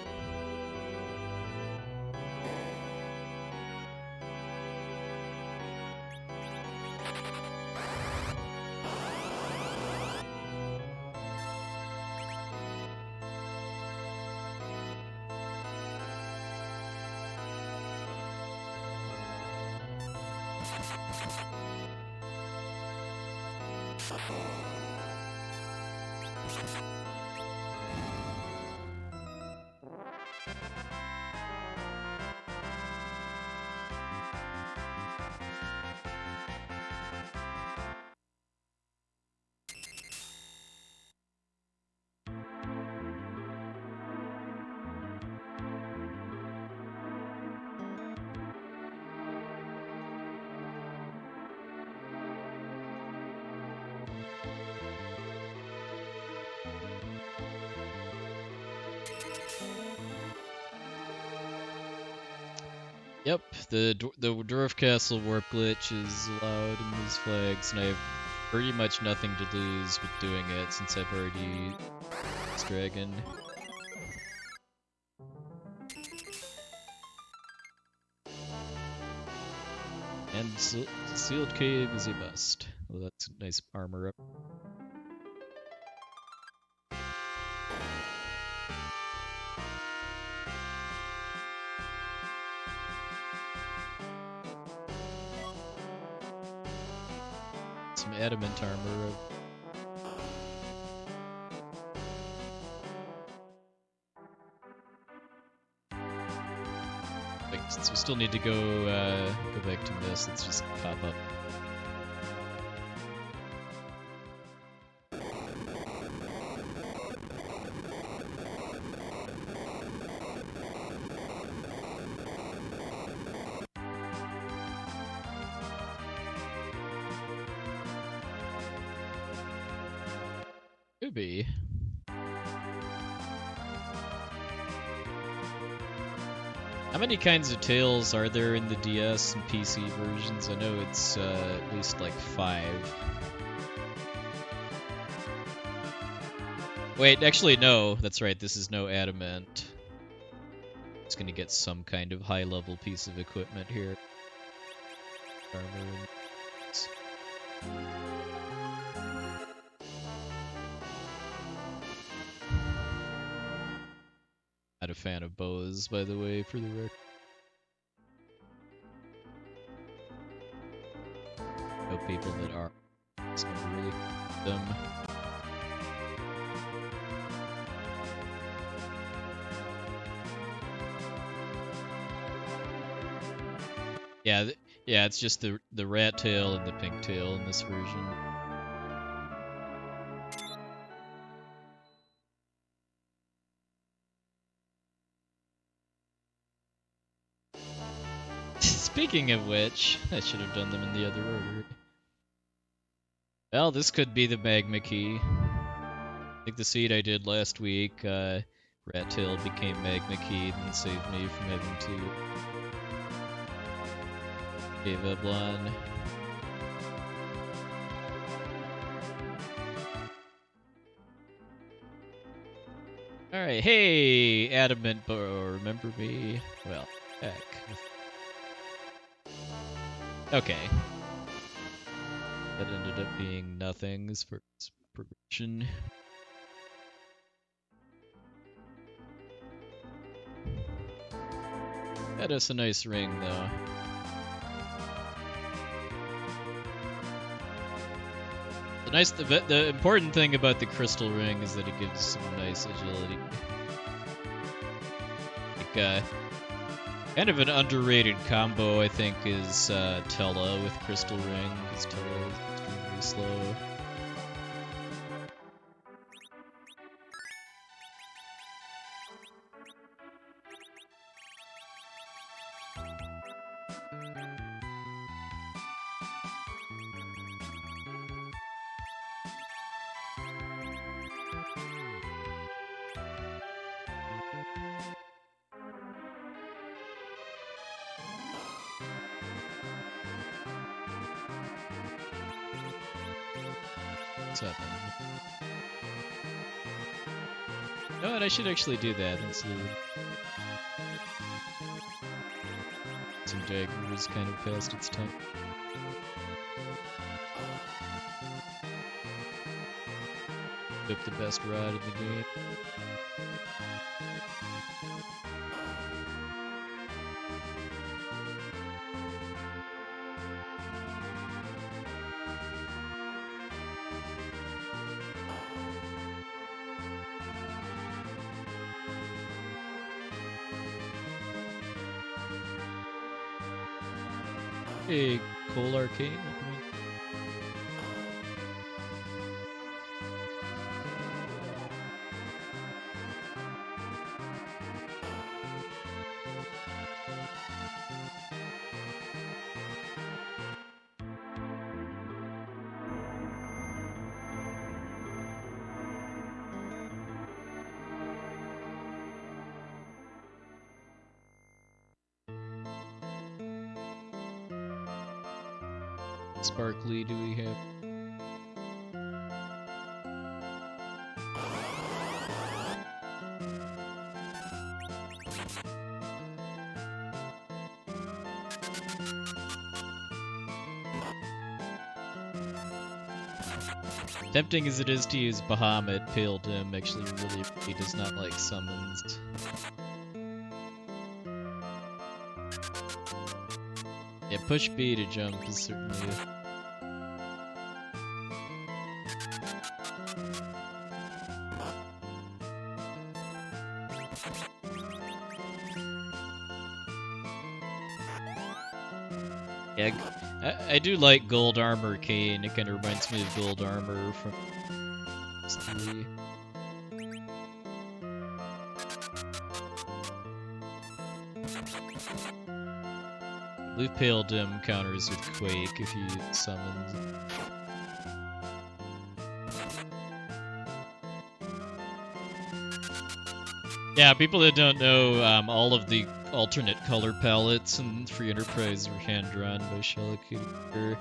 Yep, the Dwarf Castle warp glitch is allowed in these flags, and I have pretty much nothing to lose with doing it since I've already this dragon. And sealed cave is a bust. Well, that's a nice armor up. Some adamant armor. Since we still need to go back to this, let's just pop up. Could be. How many kinds of tails are there in the DS and PC versions? I know it's at least like 5. Wait, actually no, that's right, this is no adamant. It's gonna get some kind of high-level piece of equipment here. Armor. Not a fan of bows, by the way, for the record. people that are. It's never really them. Yeah, yeah, it's just the rat tail and the pink tail in this version. Speaking of which, I should have done them in the other order. Well, this could be the magma key. I think the seed I did last week, rat tail became magma key and saved me from having to give up one. Alright, hey, Adamant Bow, remember me? Well, heck. Okay. That ended up being nothing as far as progression. That is a nice ring, though. The important thing about the crystal ring is that it gives some nice agility. Like, kind of an underrated combo, I think, is Tella with crystal ring, because Tella is extremely slow. What's happening? No, and I should actually do that and see. Some dagger is kind of past its time. Took the best ride in the game. Hey, Cole Arcane, welcome in. Sparkly do we have? Tempting as it is to use Bahamut, Pale Dim actually really does not like summons. Yeah, push B to jump is certainly Yeah, I do like Gold Armor Kane. It kind of reminds me of Gold Armor from S3. I believe Pale Dim counters with Quake if you summons. Yeah, people that don't know, all of the alternate color palettes and Free Enterprise were hand-drawn by Shellicooper.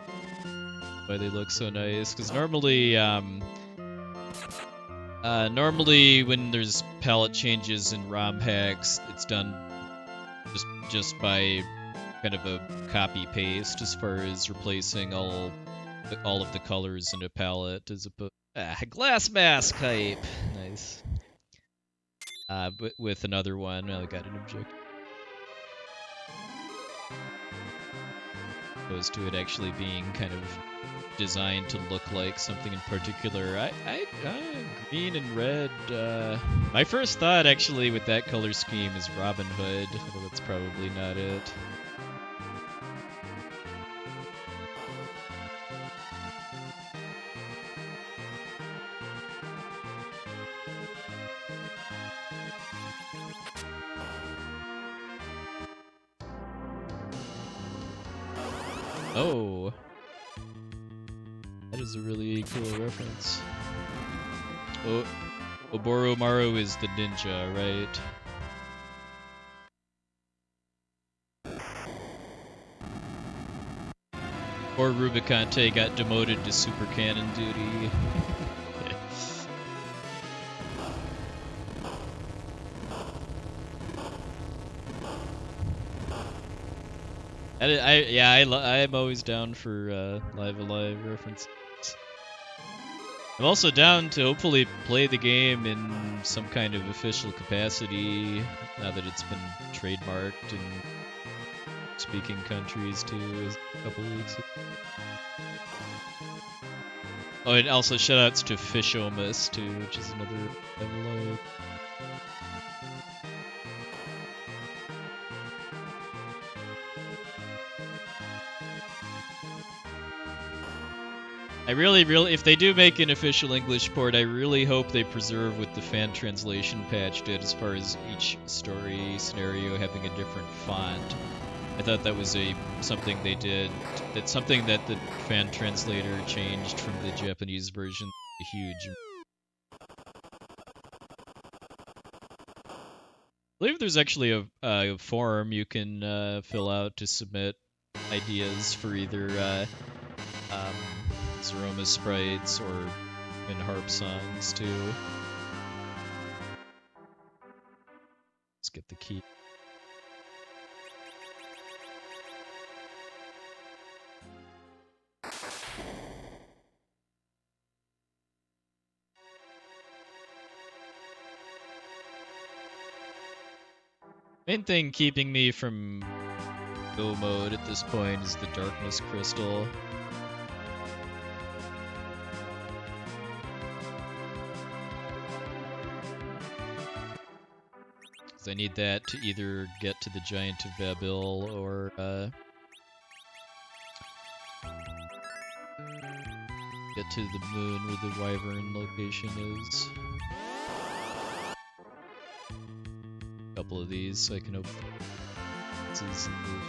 Why they look so nice? Because normally, normally when there's palette changes in ROM hacks, it's done just by kind of a copy-paste as far as replacing all of the colors in a palette as opposed. Glass mask hype. Nice. But with another one, I got an objective. Opposed to it actually being kind of designed to look like something in particular. Green and red. My first thought actually with that color scheme is Robin Hood, although that's probably not it. Oh, that is a really cool reference. Oh, Oboromaru is the ninja, right? Or Rubicante got demoted to super cannon duty. I'm always down for Live Alive references. I'm also down to hopefully play the game in some kind of official capacity now that it's been trademarked in speaking countries too, a couple weeks ago. Oh, and also shoutouts to Fishomus too, which is another Live Alive. I really, if they do make an official English port, I really hope they preserve what the fan translation patch did as far as each story scenario having a different font. I thought that was something they did. That's something that the fan translator changed from the Japanese version. Huge. I believe there's actually a form you can fill out to submit ideas for either Zeromus sprites or in harp songs too. Let's get the key. Main thing keeping me from go mode at this point is the darkness crystal. I need that to either get to the Giant of Babil or get to the moon where the Wyvern location is. A couple of these so I can open this in the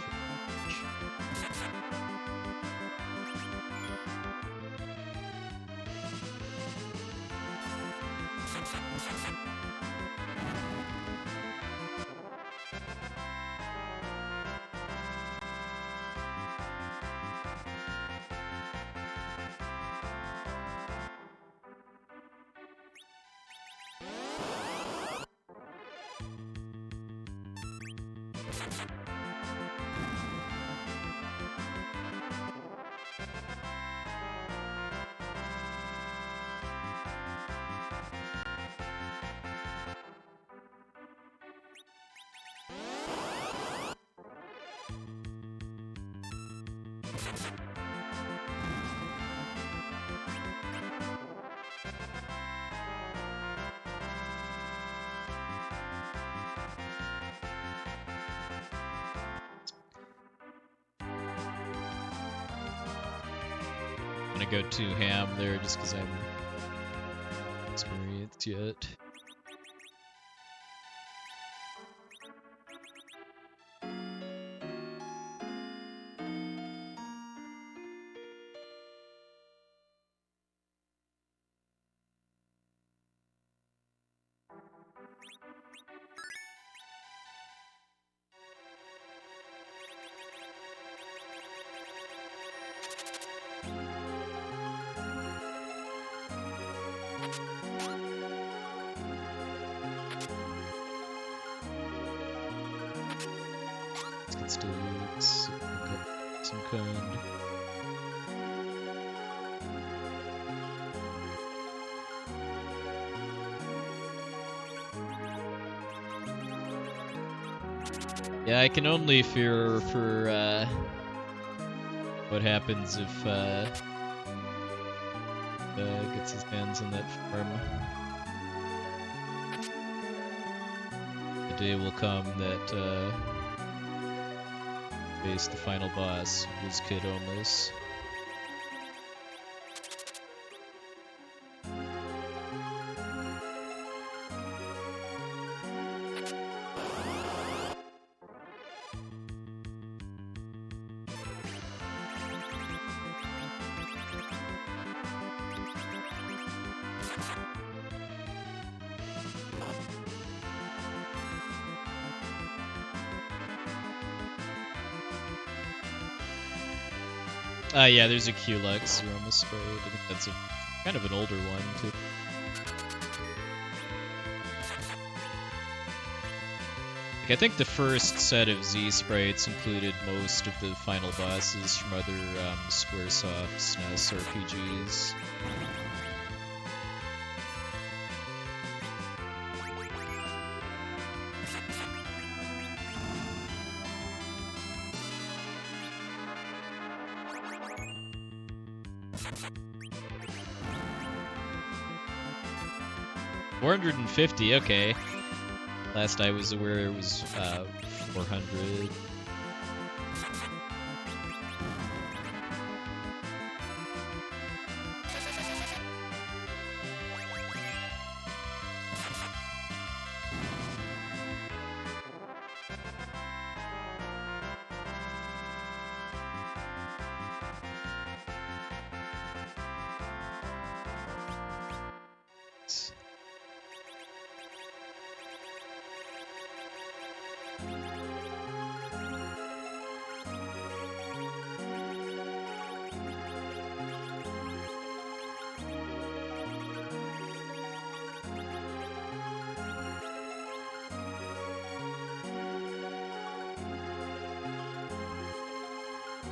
go too ham there just because I'm experienced yet. Still use some kind. Yeah, I can only fear for what happens if gets his hands on that farm. The day will come that face the final boss, who's Zeromus. Yeah, there's a Crelaxed Zeromus sprite. I think that's a kind of an older one too. Like, I think the first set of Z sprites included most of the final bosses from other Squaresoft SNES RPGs. $450, okay. Last I was aware it was 400.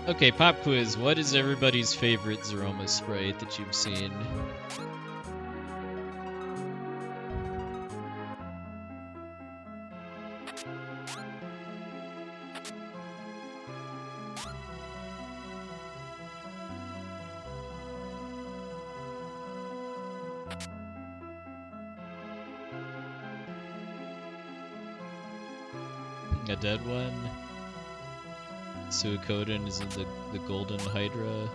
Okay, pop quiz. What is everybody's favorite Zeromus sprite that you've seen? A dead one? Suikoden is in the Golden Hydra.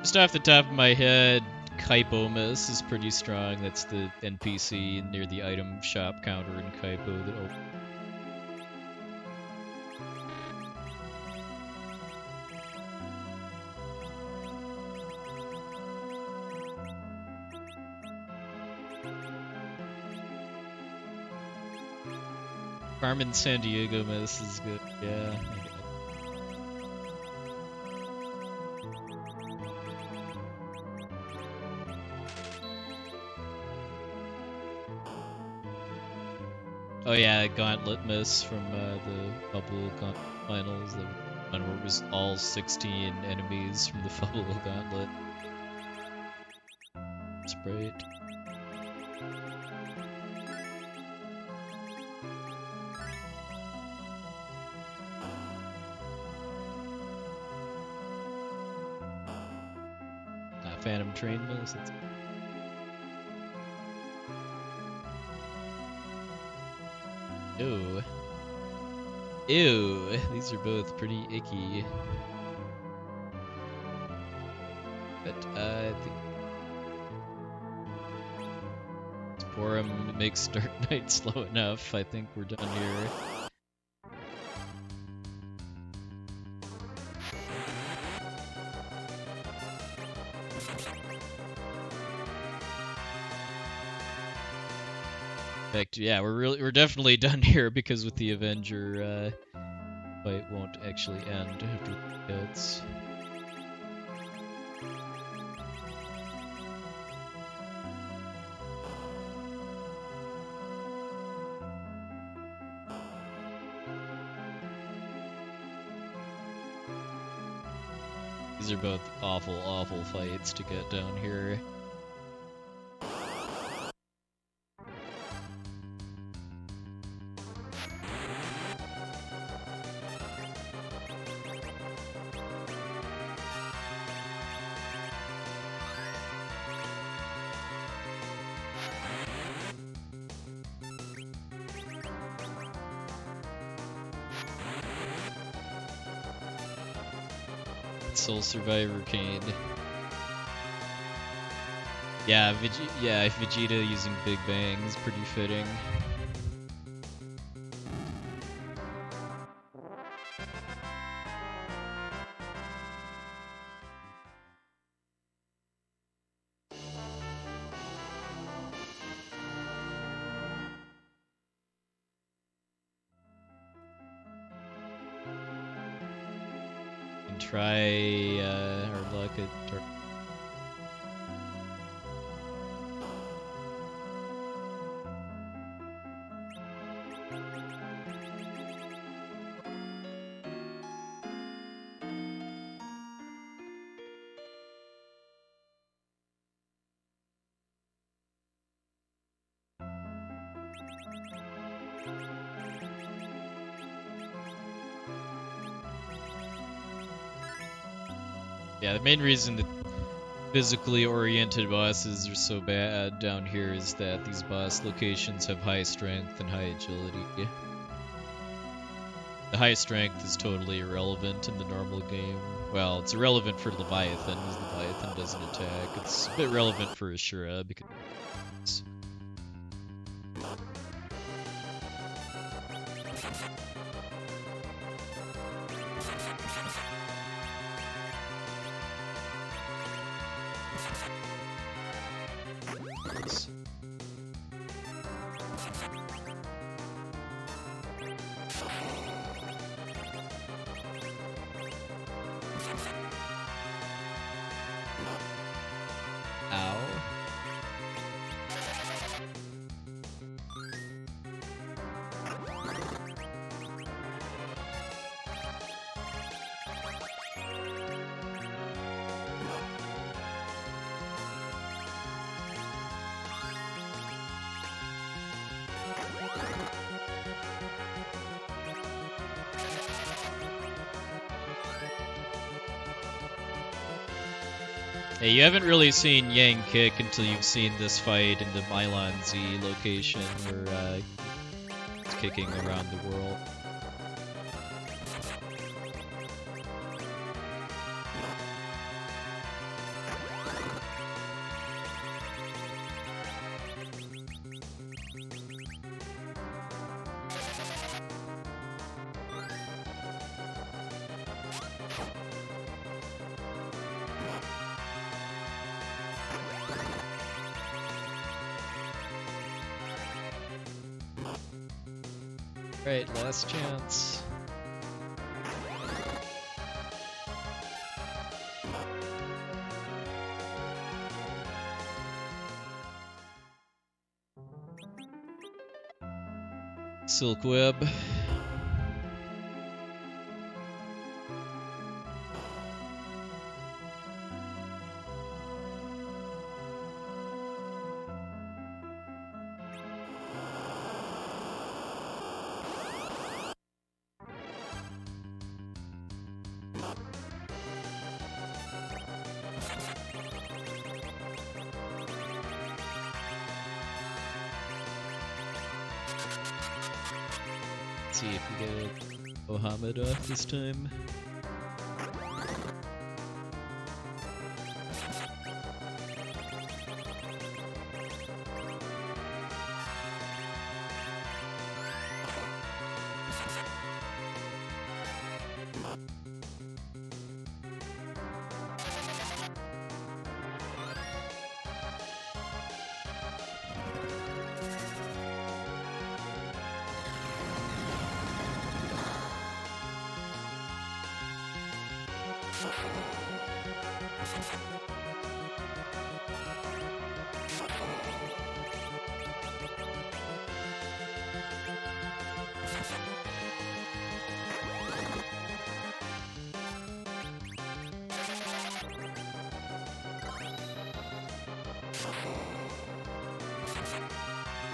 Just off the top of my head, Kaipomus is pretty strong. That's the NPC near the item shop counter in Kaipo that opens. Carmen Sandiego Miss is good, yeah. Oh yeah, Gauntlet Miss from the Bubble Finals, the one where it was all 16 enemies from the Bubble Gauntlet sprite. Phantom Train Miss. That's... Ew. Ew. These are both pretty icky. But I think Sporum makes Dark Knight slow enough. I think we're done here. Yeah, we're definitely done here because with the Avenger fight won't actually end after the hits. These are both awful, awful fights to get down here. Soul Survivor Kane. Yeah, Vegeta using Big Bang is pretty fitting. And try our luck at Dark. Yeah, the main reason that physically oriented bosses are so bad down here is that these boss locations have high strength and high agility. The high strength is totally irrelevant in the normal game. Well, it's irrelevant for Leviathan, because Leviathan doesn't attack. It's a bit relevant for Ashura, because... Ow. Hey, you haven't really seen Yang kick until you've seen this fight in the Mylon Z location where it's kicking around the world. Right, last chance. Silk Web. See if we get Mohammed off this time.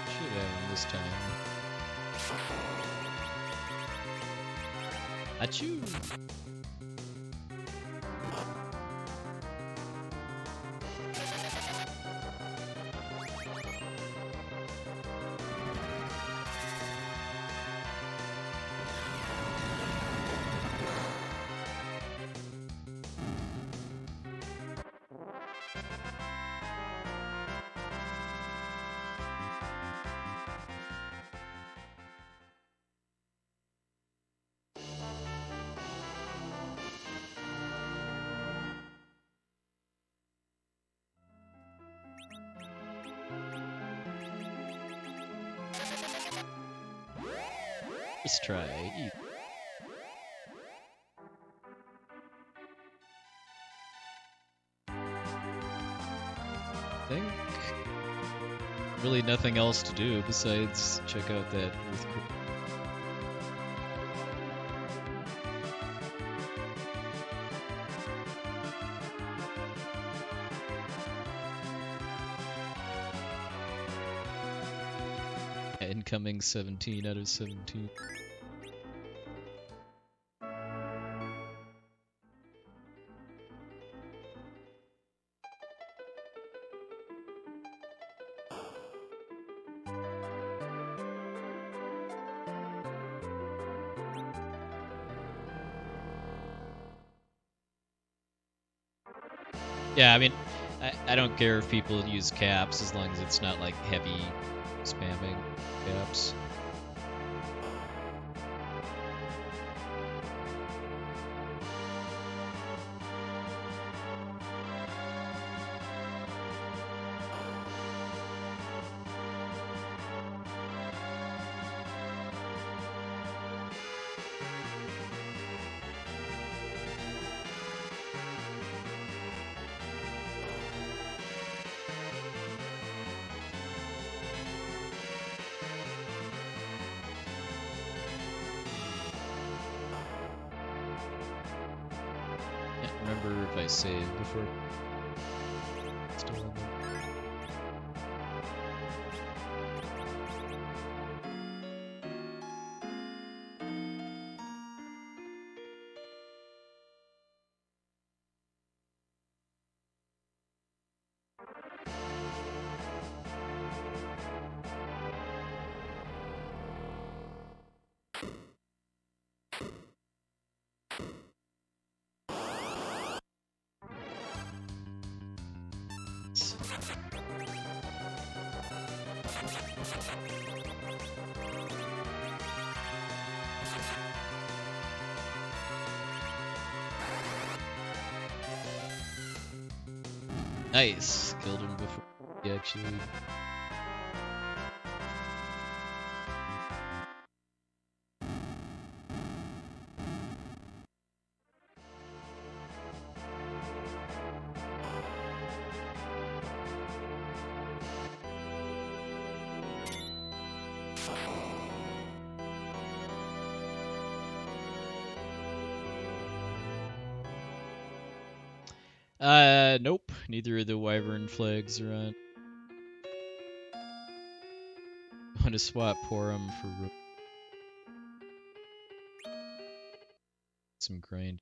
Should have him this time. Achoo! First try. I think really nothing else to do besides check out that earthquake. Incoming 17 out of 17. Yeah, I mean, I don't care if people use caps as long as it's not like heavy spamming caps. Remember if I saved before. Still on there. Nice! Killed him before he actually... Nope. Neither of the wyvern flags are on. I want to swap Porum for some grind.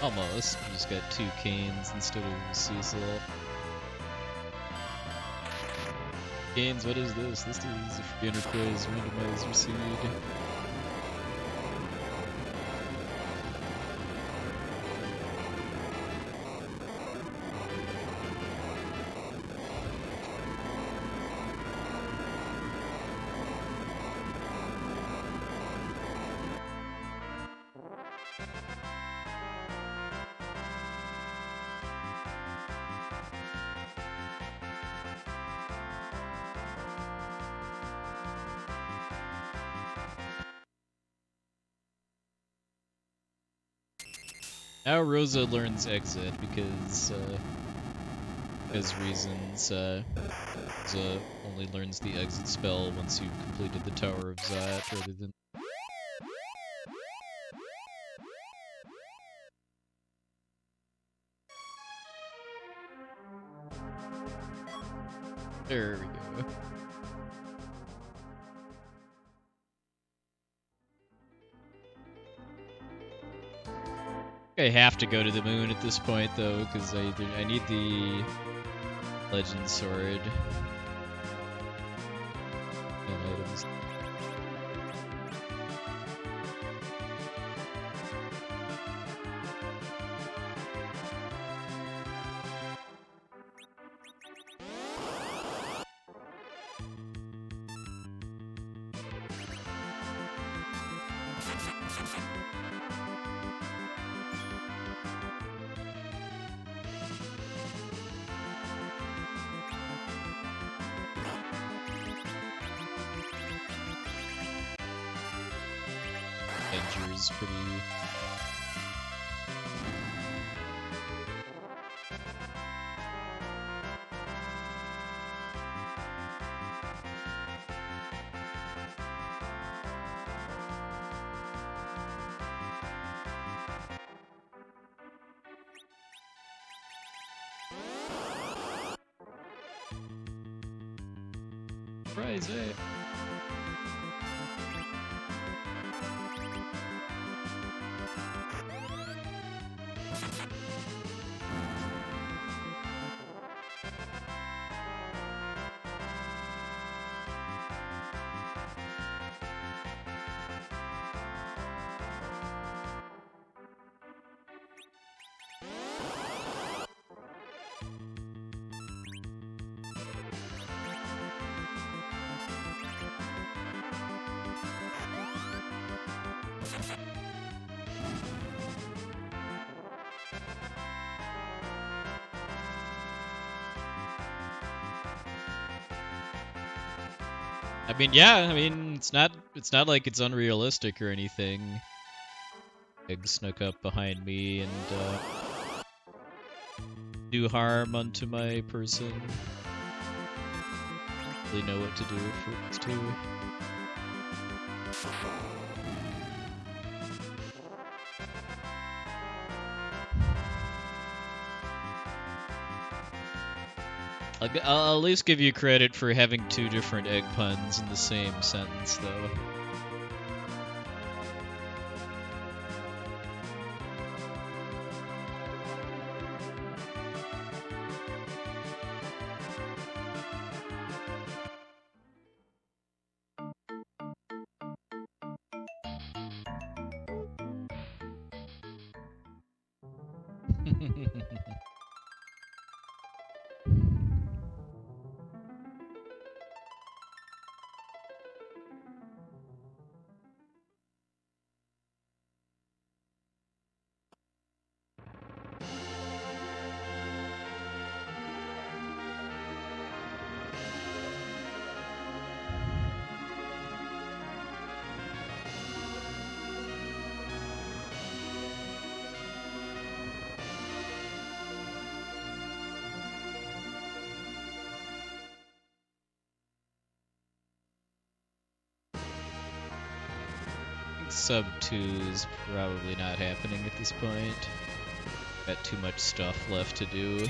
Almost. We just got 2 canes instead of a Cecil. Canes, what is this? This is a free enterprise randomizer seed. Now Rosa learns exit because reasons. Rosa only learns the exit spell once you've completed the Tower of Zot, rather than. There we go. I have to go to the moon at this point, though, because I need the Legend Sword and items. Is pretty. Surprise, eh? I mean, yeah. I mean, it's not like it's unrealistic or anything. Egg snuck up behind me and do harm unto my person. Really know what to do for this too. I'll at least give you credit for having two different egg puns in the same sentence, though. Sub 2 is probably not happening at this point. Got too much stuff left to do.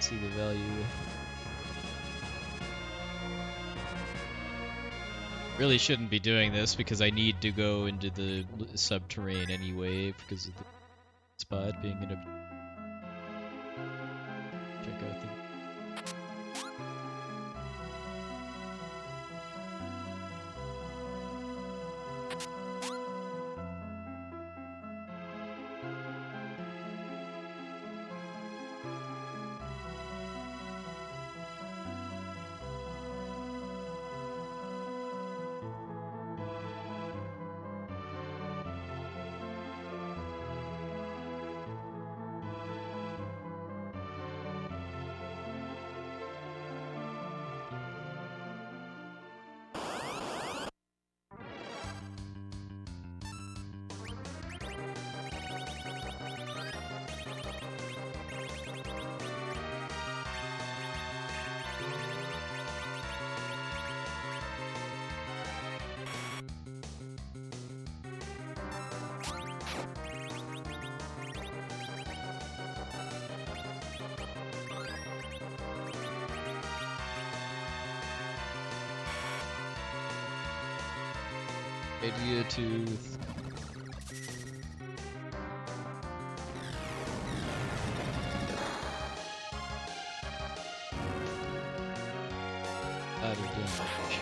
see the value. Really shouldn't be doing this because I need to go into the subterrane anyway because of the spot being in a... Check out the... Idea tooth. Out of damage.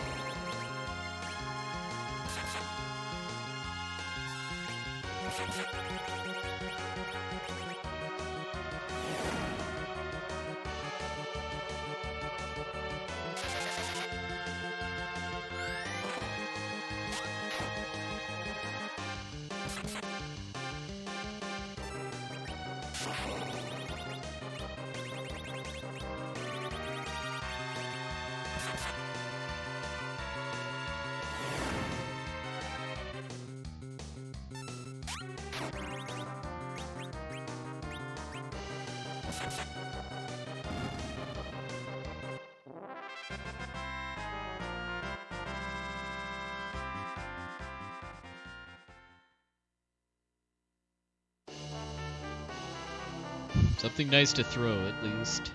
Something nice to throw, at least.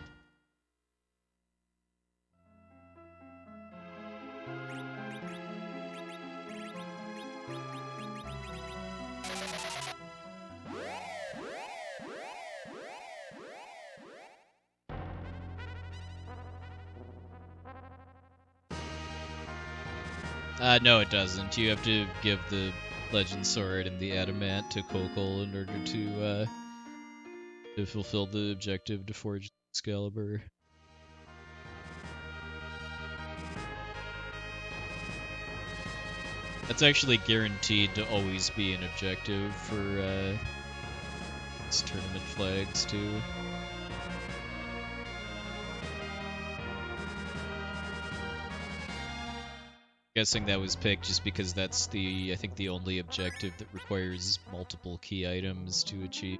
No, it doesn't. You have to give the Legend Sword and the Adamant to Kokol in order to fulfill the objective to forge Excalibur. That's actually guaranteed to always be an objective for these tournament flags too. Guessing that was picked just because that's I think the only objective that requires multiple key items to achieve.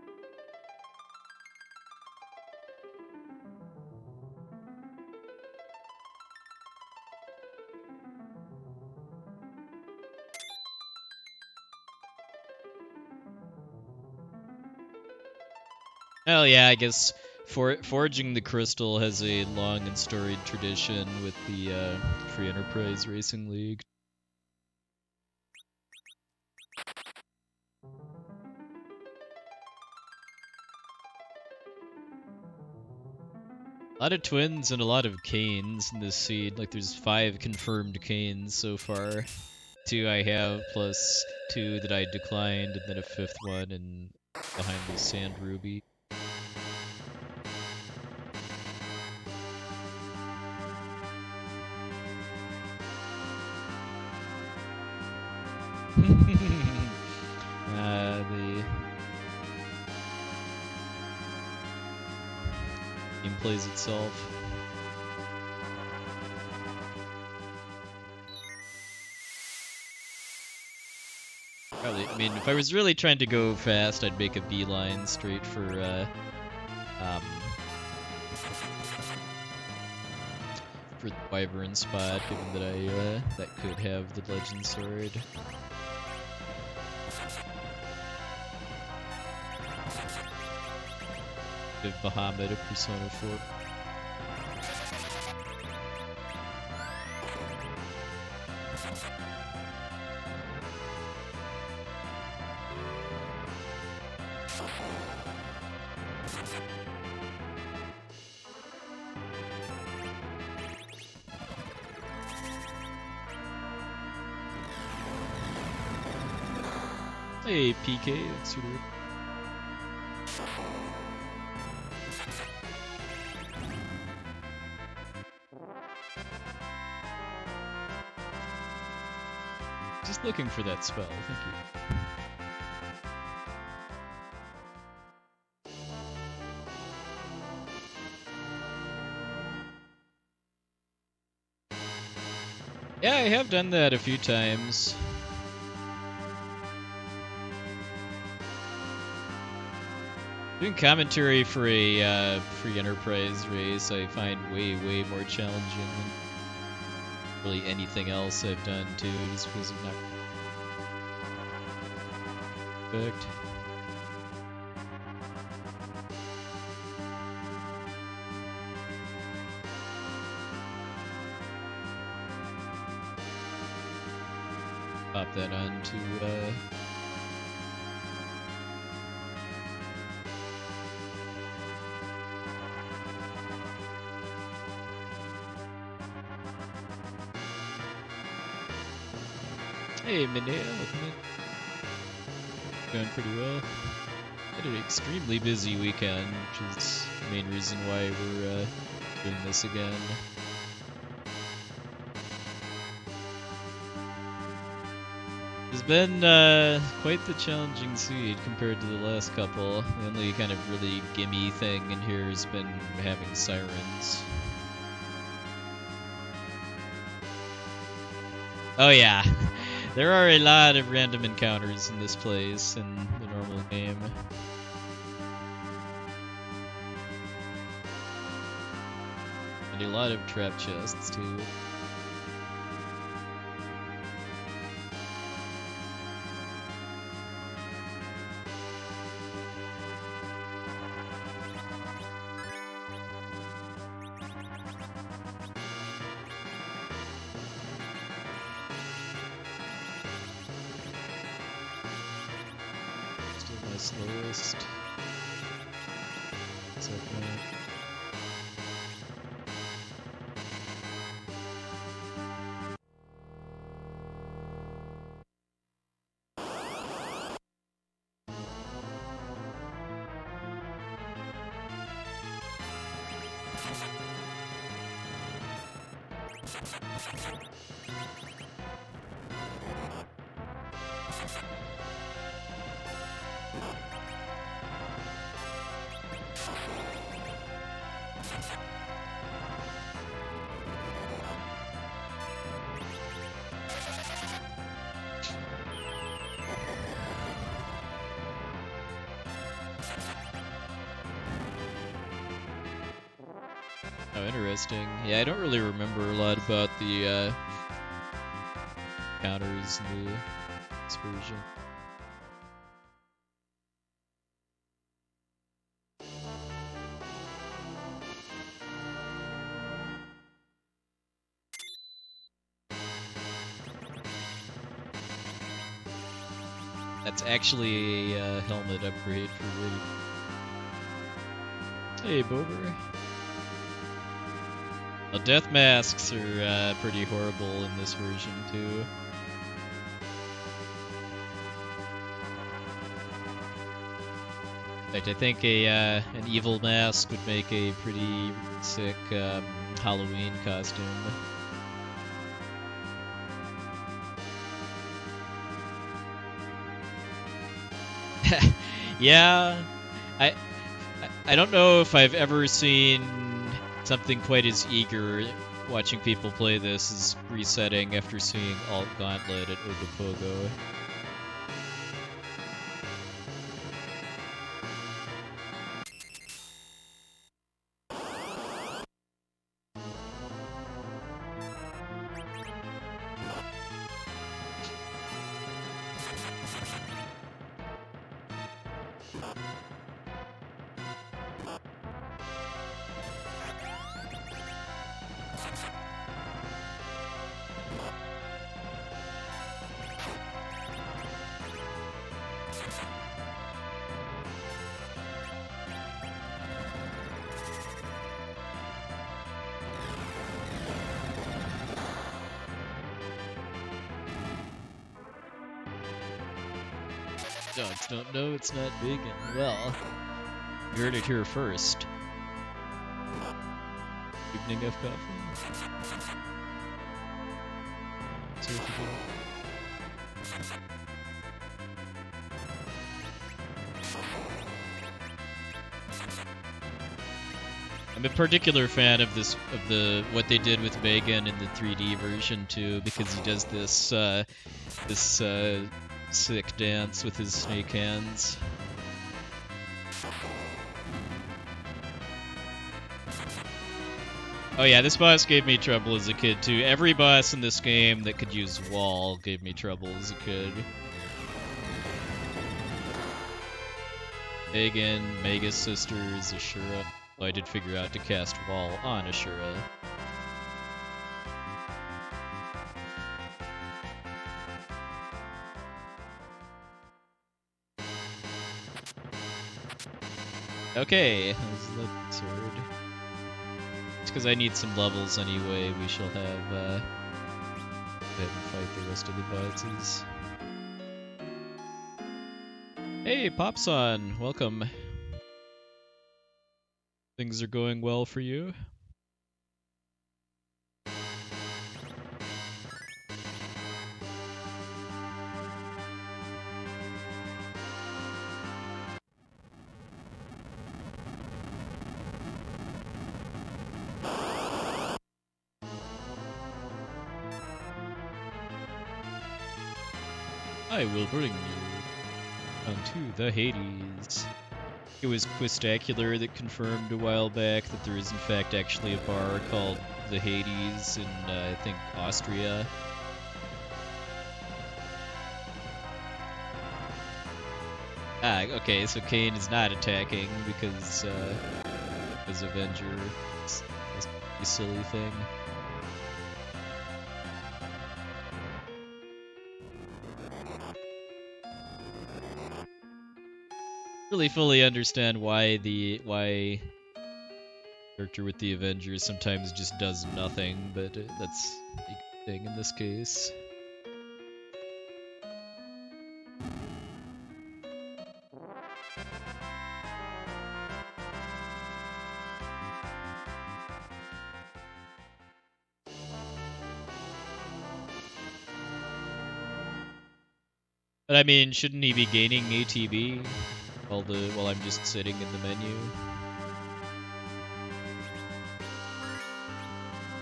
Oh yeah, I guess forging the crystal has a long and storied tradition with the Free Enterprise Racing League. A lot of twins and a lot of canes in this seed. Like there's 5 confirmed canes so far. 2 I have, plus 2 that I declined, and then a 5th one and behind the Sand Ruby. The game plays itself. Probably, I mean, if I was really trying to go fast, I'd make a beeline straight for the Wyvern spot, given that that could have the Legend Sword. Give Bahamut a Persona 4. Hey, Pkey, thanks for the... Just looking for that spell, thank you. Yeah, I have done that a few times. Doing commentary for a free enterprise race I find way more challenging than really anything else I've done too, just because I'm not perfect. Pop that on to Hey, Minea, welcome in. Going pretty well. Had an extremely busy weekend, which is the main reason why we're doing this again. It's been quite the challenging seed compared to the last couple. The only kind of really gimme thing in here has been having sirens. Oh yeah. There are a lot of random encounters in this place in the normal game. And a lot of trap chests too. Slowest. What's up, man? Oh, interesting. Yeah, I don't really remember a lot about the counters in this version. That's actually a helmet upgrade for Raid. Hey, Bober. Well, death masks are pretty horrible in this version too. In fact, I think an evil mask would make a pretty sick Halloween costume. Yeah, I don't know if I've ever seen something quite as eager watching people play this as resetting after seeing Alt Gauntlet at Ogopogo. Dogs don't know it's not vegan. Well, you heard it here first. Evening of coffee. So if you go. I'm a particular fan of what they did with Megan in the 3D version too, because he does this sick dance with his snake hands. Oh yeah, this boss gave me trouble as a kid too. Every boss in this game that could use wall gave me trouble as a kid. Megan, Mega's sisters, Ashura. Well, I did figure out to cast wall on Ashura. Okay, let's sword. It's because I need some levels anyway. We shall have go ahead and fight the rest of the bosses. Hey, Popson, welcome. Things are going well for you? I will bring you unto the Hades. It was Quistacular that confirmed a while back that there is in fact actually a bar called the Hades in, I think, Austria. Ah, okay, so Kane is not attacking because Avenger is a silly thing. Really fully understand why character with the Avengers sometimes just does nothing, but that's a good thing in this case. But I mean, shouldn't he be gaining ATB while I'm just sitting in the menu?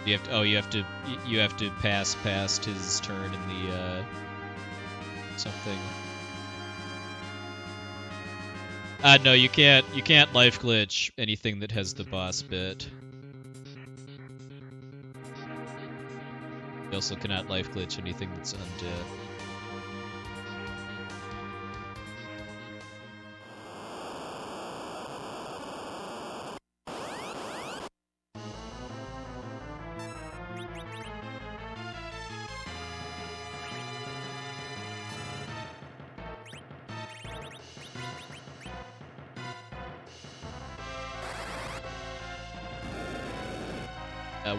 You have to pass past his turn in the something. No, you can't life glitch anything that has the boss bit. You also cannot life glitch anything that's undead.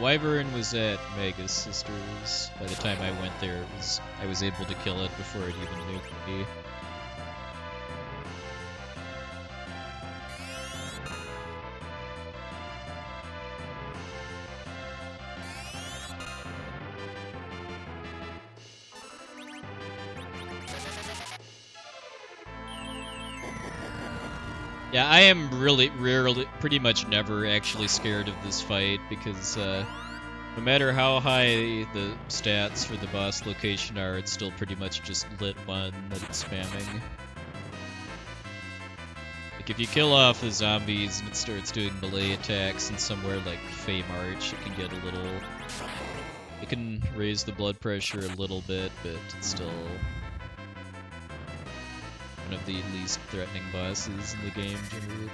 Wyvern was at Mega's sister's. By the time I went there, I was able to kill it before it even nuked me. Yeah, I am rarely, pretty much never actually scared of this fight because no matter how high the stats for the boss location are, it's still pretty much just lit 1 that it's spamming. Like if you kill off the zombies and it starts doing melee attacks in somewhere like Fey March, it can get a little... It can raise the blood pressure a little bit, but it's still one of the least threatening bosses in the game generally.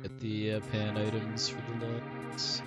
Get the pan items for the lots.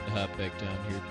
Hop back down here.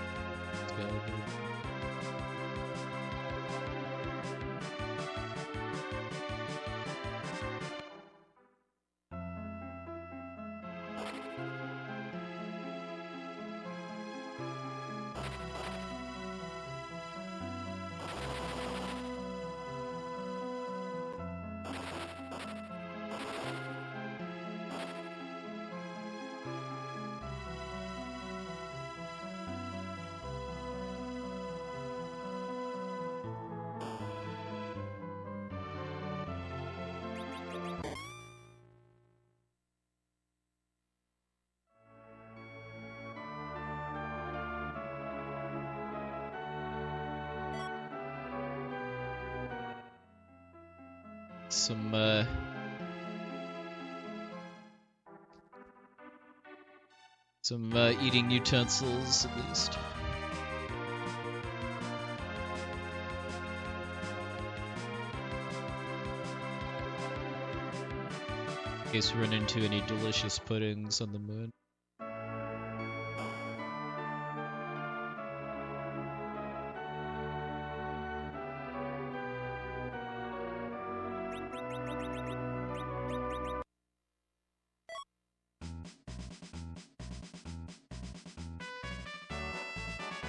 Some eating utensils, at least. In case we run into any delicious puddings on the moon.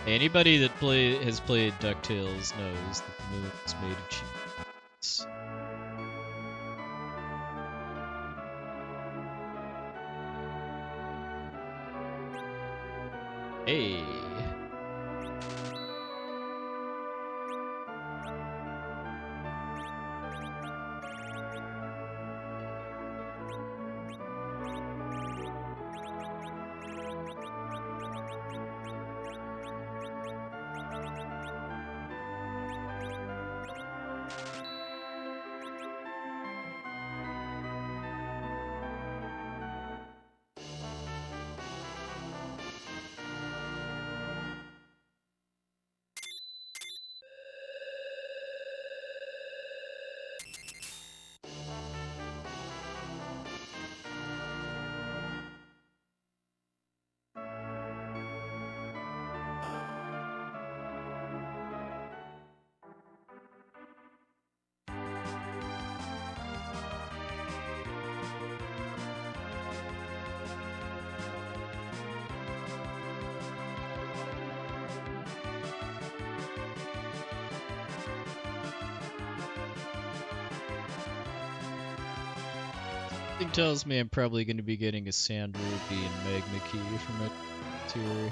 Anybody that has played DuckTales knows that the moon is made of cheese. Hey. Something tells me I'm probably going to be getting a sand ruby and magma key for my tier.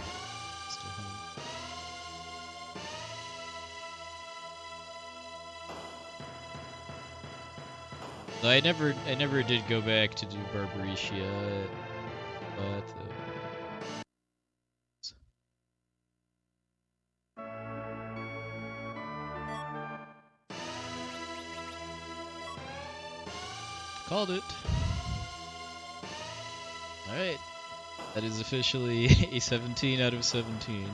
I never did go back to do Barbaricia, but called it. Alright. That is officially a 17 out of 17.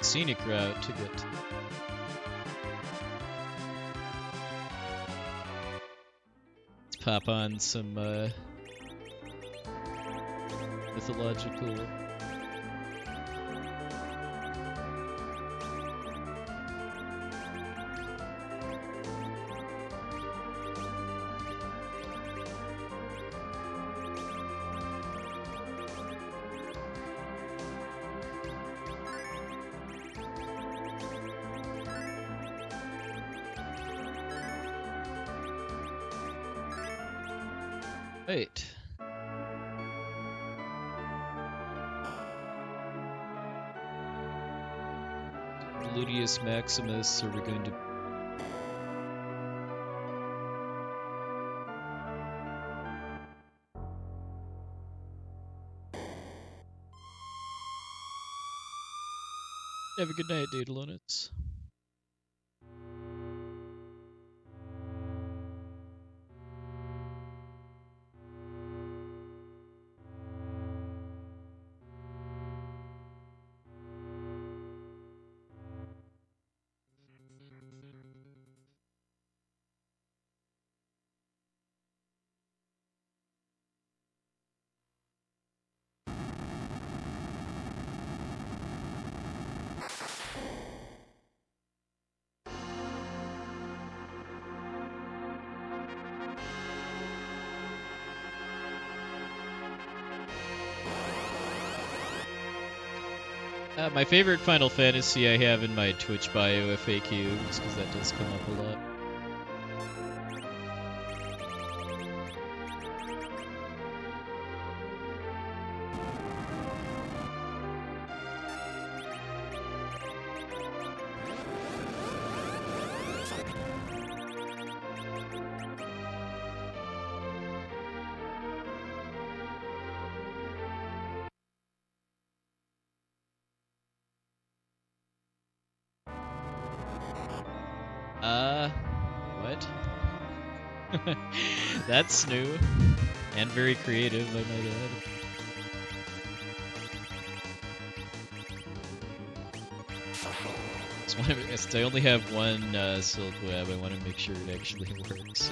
Scenic route to get to. It's hop on some mythological. Right. Ludius Maximus, are we going to... Have a good night, Data Lunuts. My favorite Final Fantasy I have in my Twitch bio FAQ, just because that does come up a lot. What? That's new. And very creative, I might add. I only have one silk web, I want to make sure it actually works.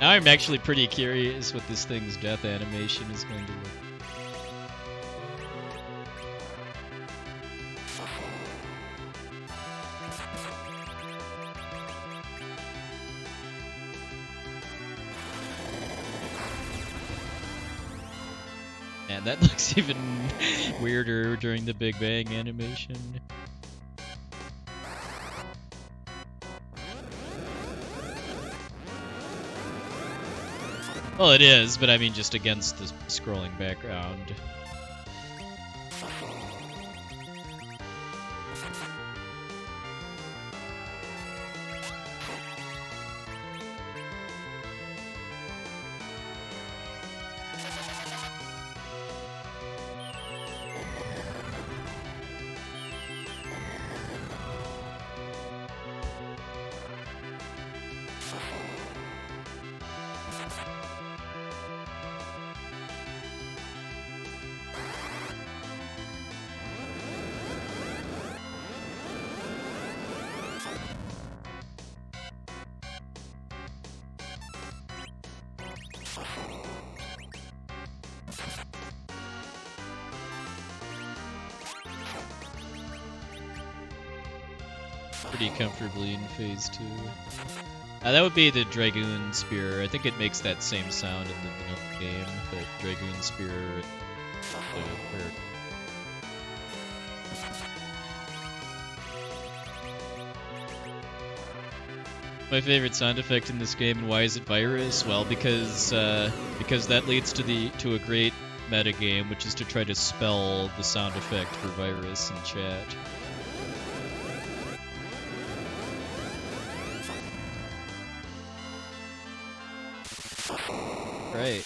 I'm actually pretty curious what this thing's death animation is going to look. And that looks even weirder during the Big Bang animation. Well, it is, but I mean just against the scrolling background. Pretty comfortably in phase 2. That would be the Dragoon Spear. I think it makes that same sound in the vanilla game, but Dragoon Spear. My favorite sound effect in this game, and why is it virus? Well, because that leads to a great metagame, which is to try to spell the sound effect for virus in chat. Right.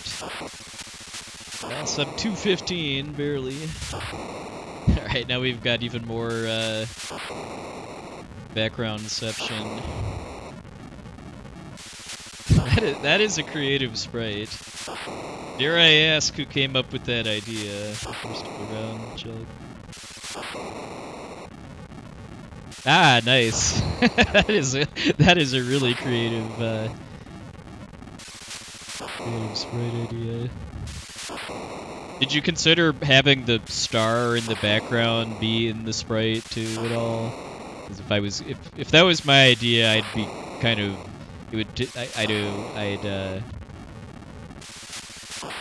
Well, sub 215, barely. Alright, now we've got even more background inception. That is a creative sprite. Dare I ask who came up with that idea? First around, Chug. Ah, nice. that is a really creative sprite idea. Did you consider having the star in the background be in the sprite too at all? Because if that was my idea, I'd be kind of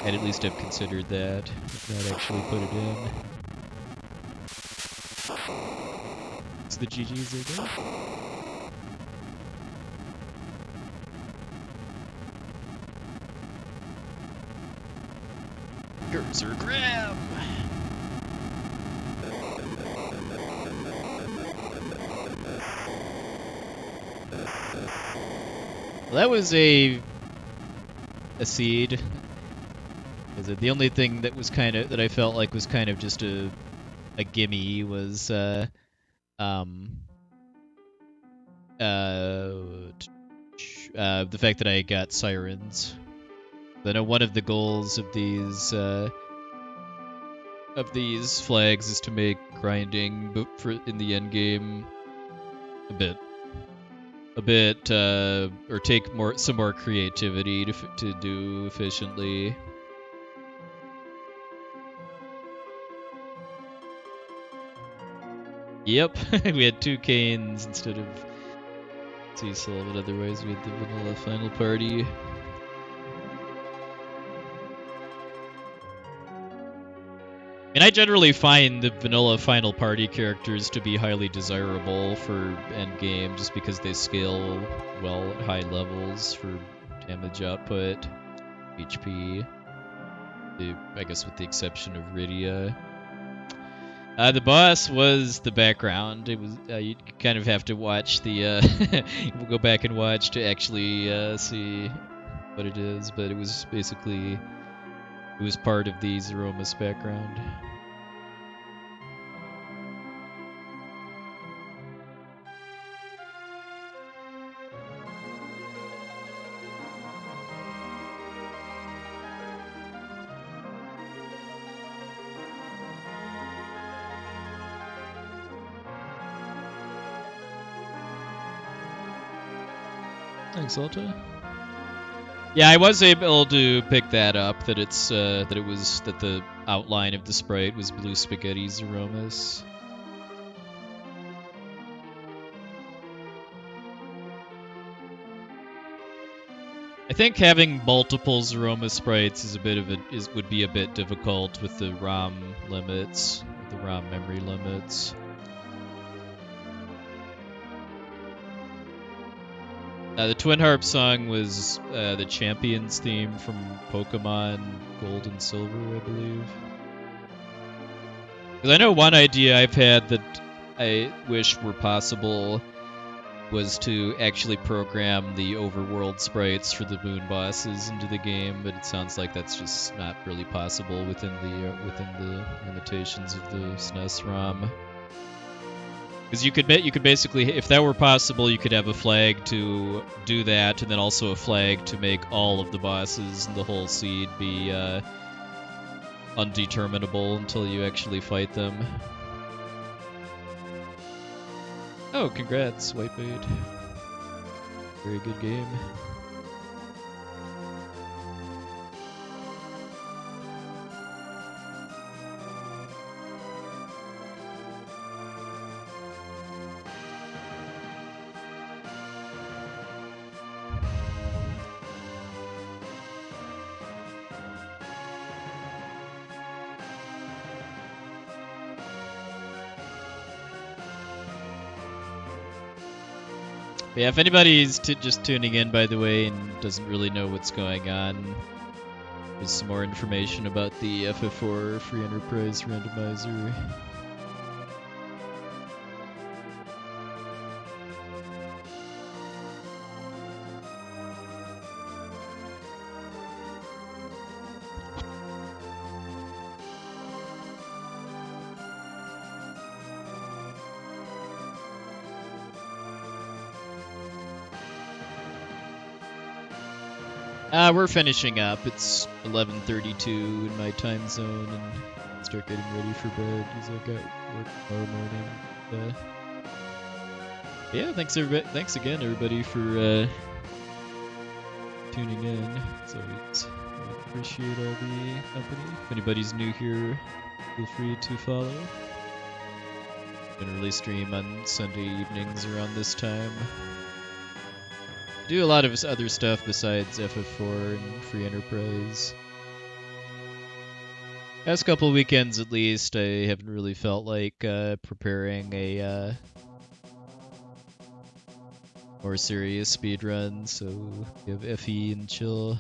I'd at least have considered that, if not actually put it in. It's the GG's again. Cursor grab! Well, that was a seed. The only thing that was that I felt like was kind of just a gimme was the fact that I got sirens. I know one of the goals of these flags is to make grinding in the end game a bit or take some more creativity to do efficiently. Yep, we had 2 Canes instead of Cecil, but otherwise we had the vanilla final party. And I generally find the vanilla final party characters to be highly desirable for endgame just because they scale well at high levels for damage output, HP, I guess with the exception of Rydia. The boss was the background. It was you kind of have to watch the we'll go back and watch to actually see what it is, but it was basically part of the Zeromus background. Thanks, Alta. Yeah, I was able to pick that up. That the outline of the sprite was blue spaghetti Zeromus. I think having multiple Zeromus sprites would be a bit difficult with the ROM limits, with the ROM memory limits. The Twin Harp song was the Champions theme from Pokemon Gold and Silver, I believe. Because I know one idea I've had that I wish were possible was to actually program the overworld sprites for the moon bosses into the game, but it sounds like that's just not really possible within the limitations of the SNES ROM. Because you could basically, if that were possible, you could have a flag to do that, and then also a flag to make all of the bosses and the whole seed be undeterminable until you actually fight them. Oh, congrats, Whitebait. Very good game. Yeah, if anybody's just tuning in, by the way, and doesn't really know what's going on, There's some more information about the FF4 Free Enterprise Randomizer. We're finishing up. It's 11:32 in my time zone, and start getting ready for bed because I've got work tomorrow morning. Yeah, thanks everybody. Thanks again, everybody, for tuning in. As always, I appreciate all the company. If anybody's new here, feel free to follow. Generally stream on Sunday evenings around this time. Do a lot of other stuff besides FF4 and Free Enterprise. Past couple weekends at least, I haven't really felt like preparing a more serious speedrun, so we have FE and chill.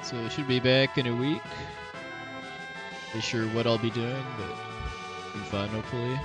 So I should be back in a week. Not sure what I'll be doing, but it'll be fun, hopefully.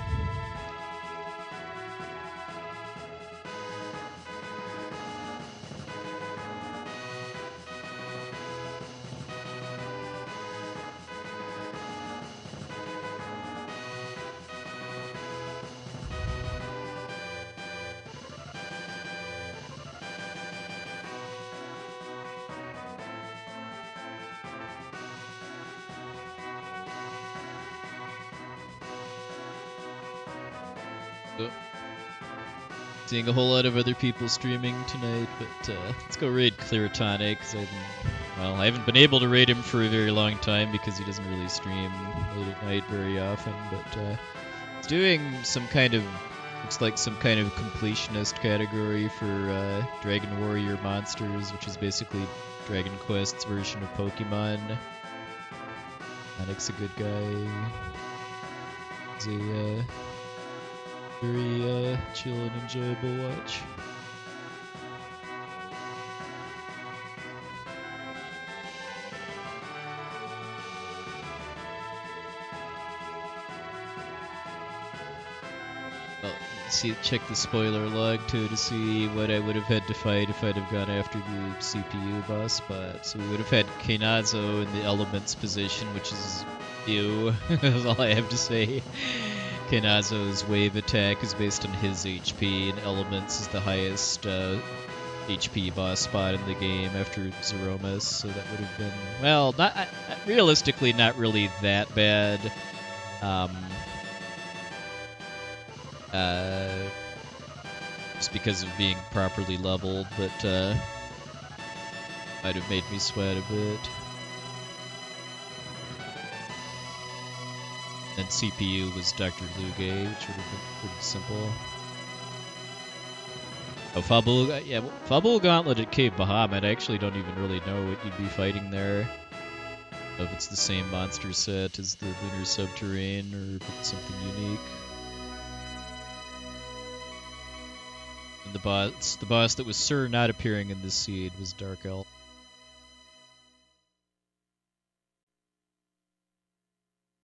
Seeing a whole lot of other people streaming tonight, but let's go raid Cleartonic, because I haven't been able to raid him for a very long time because he doesn't really stream late at night very often, but he's doing some kind of, looks like some kind of completionist category for Dragon Warrior Monsters, which is basically Dragon Quest's version of Pokemon. Sonic's a good guy. He's a very chill and enjoyable watch. Well, check the spoiler log too to see what I would have had to fight if I'd have gone after the CPU boss spot. So we would have had Keinazo in the elements position, which is ew. That's all I have to say. Keinazo's wave attack is based on his HP, and Elements is the highest HP boss spot in the game after Zeromus, so that would have been, well, not realistically not really that bad. Just because of being properly leveled, but might have made me sweat a bit. And CPU was Dr. Luge, which would have been pretty simple. Oh, Fabul Gauntlet at Cave Bahamut. I actually don't even really know what you'd be fighting there. I don't know if it's the same monster set as the Lunar Subterrane, or if it's something unique. And the boss that was not appearing in this seed was Dark Elf.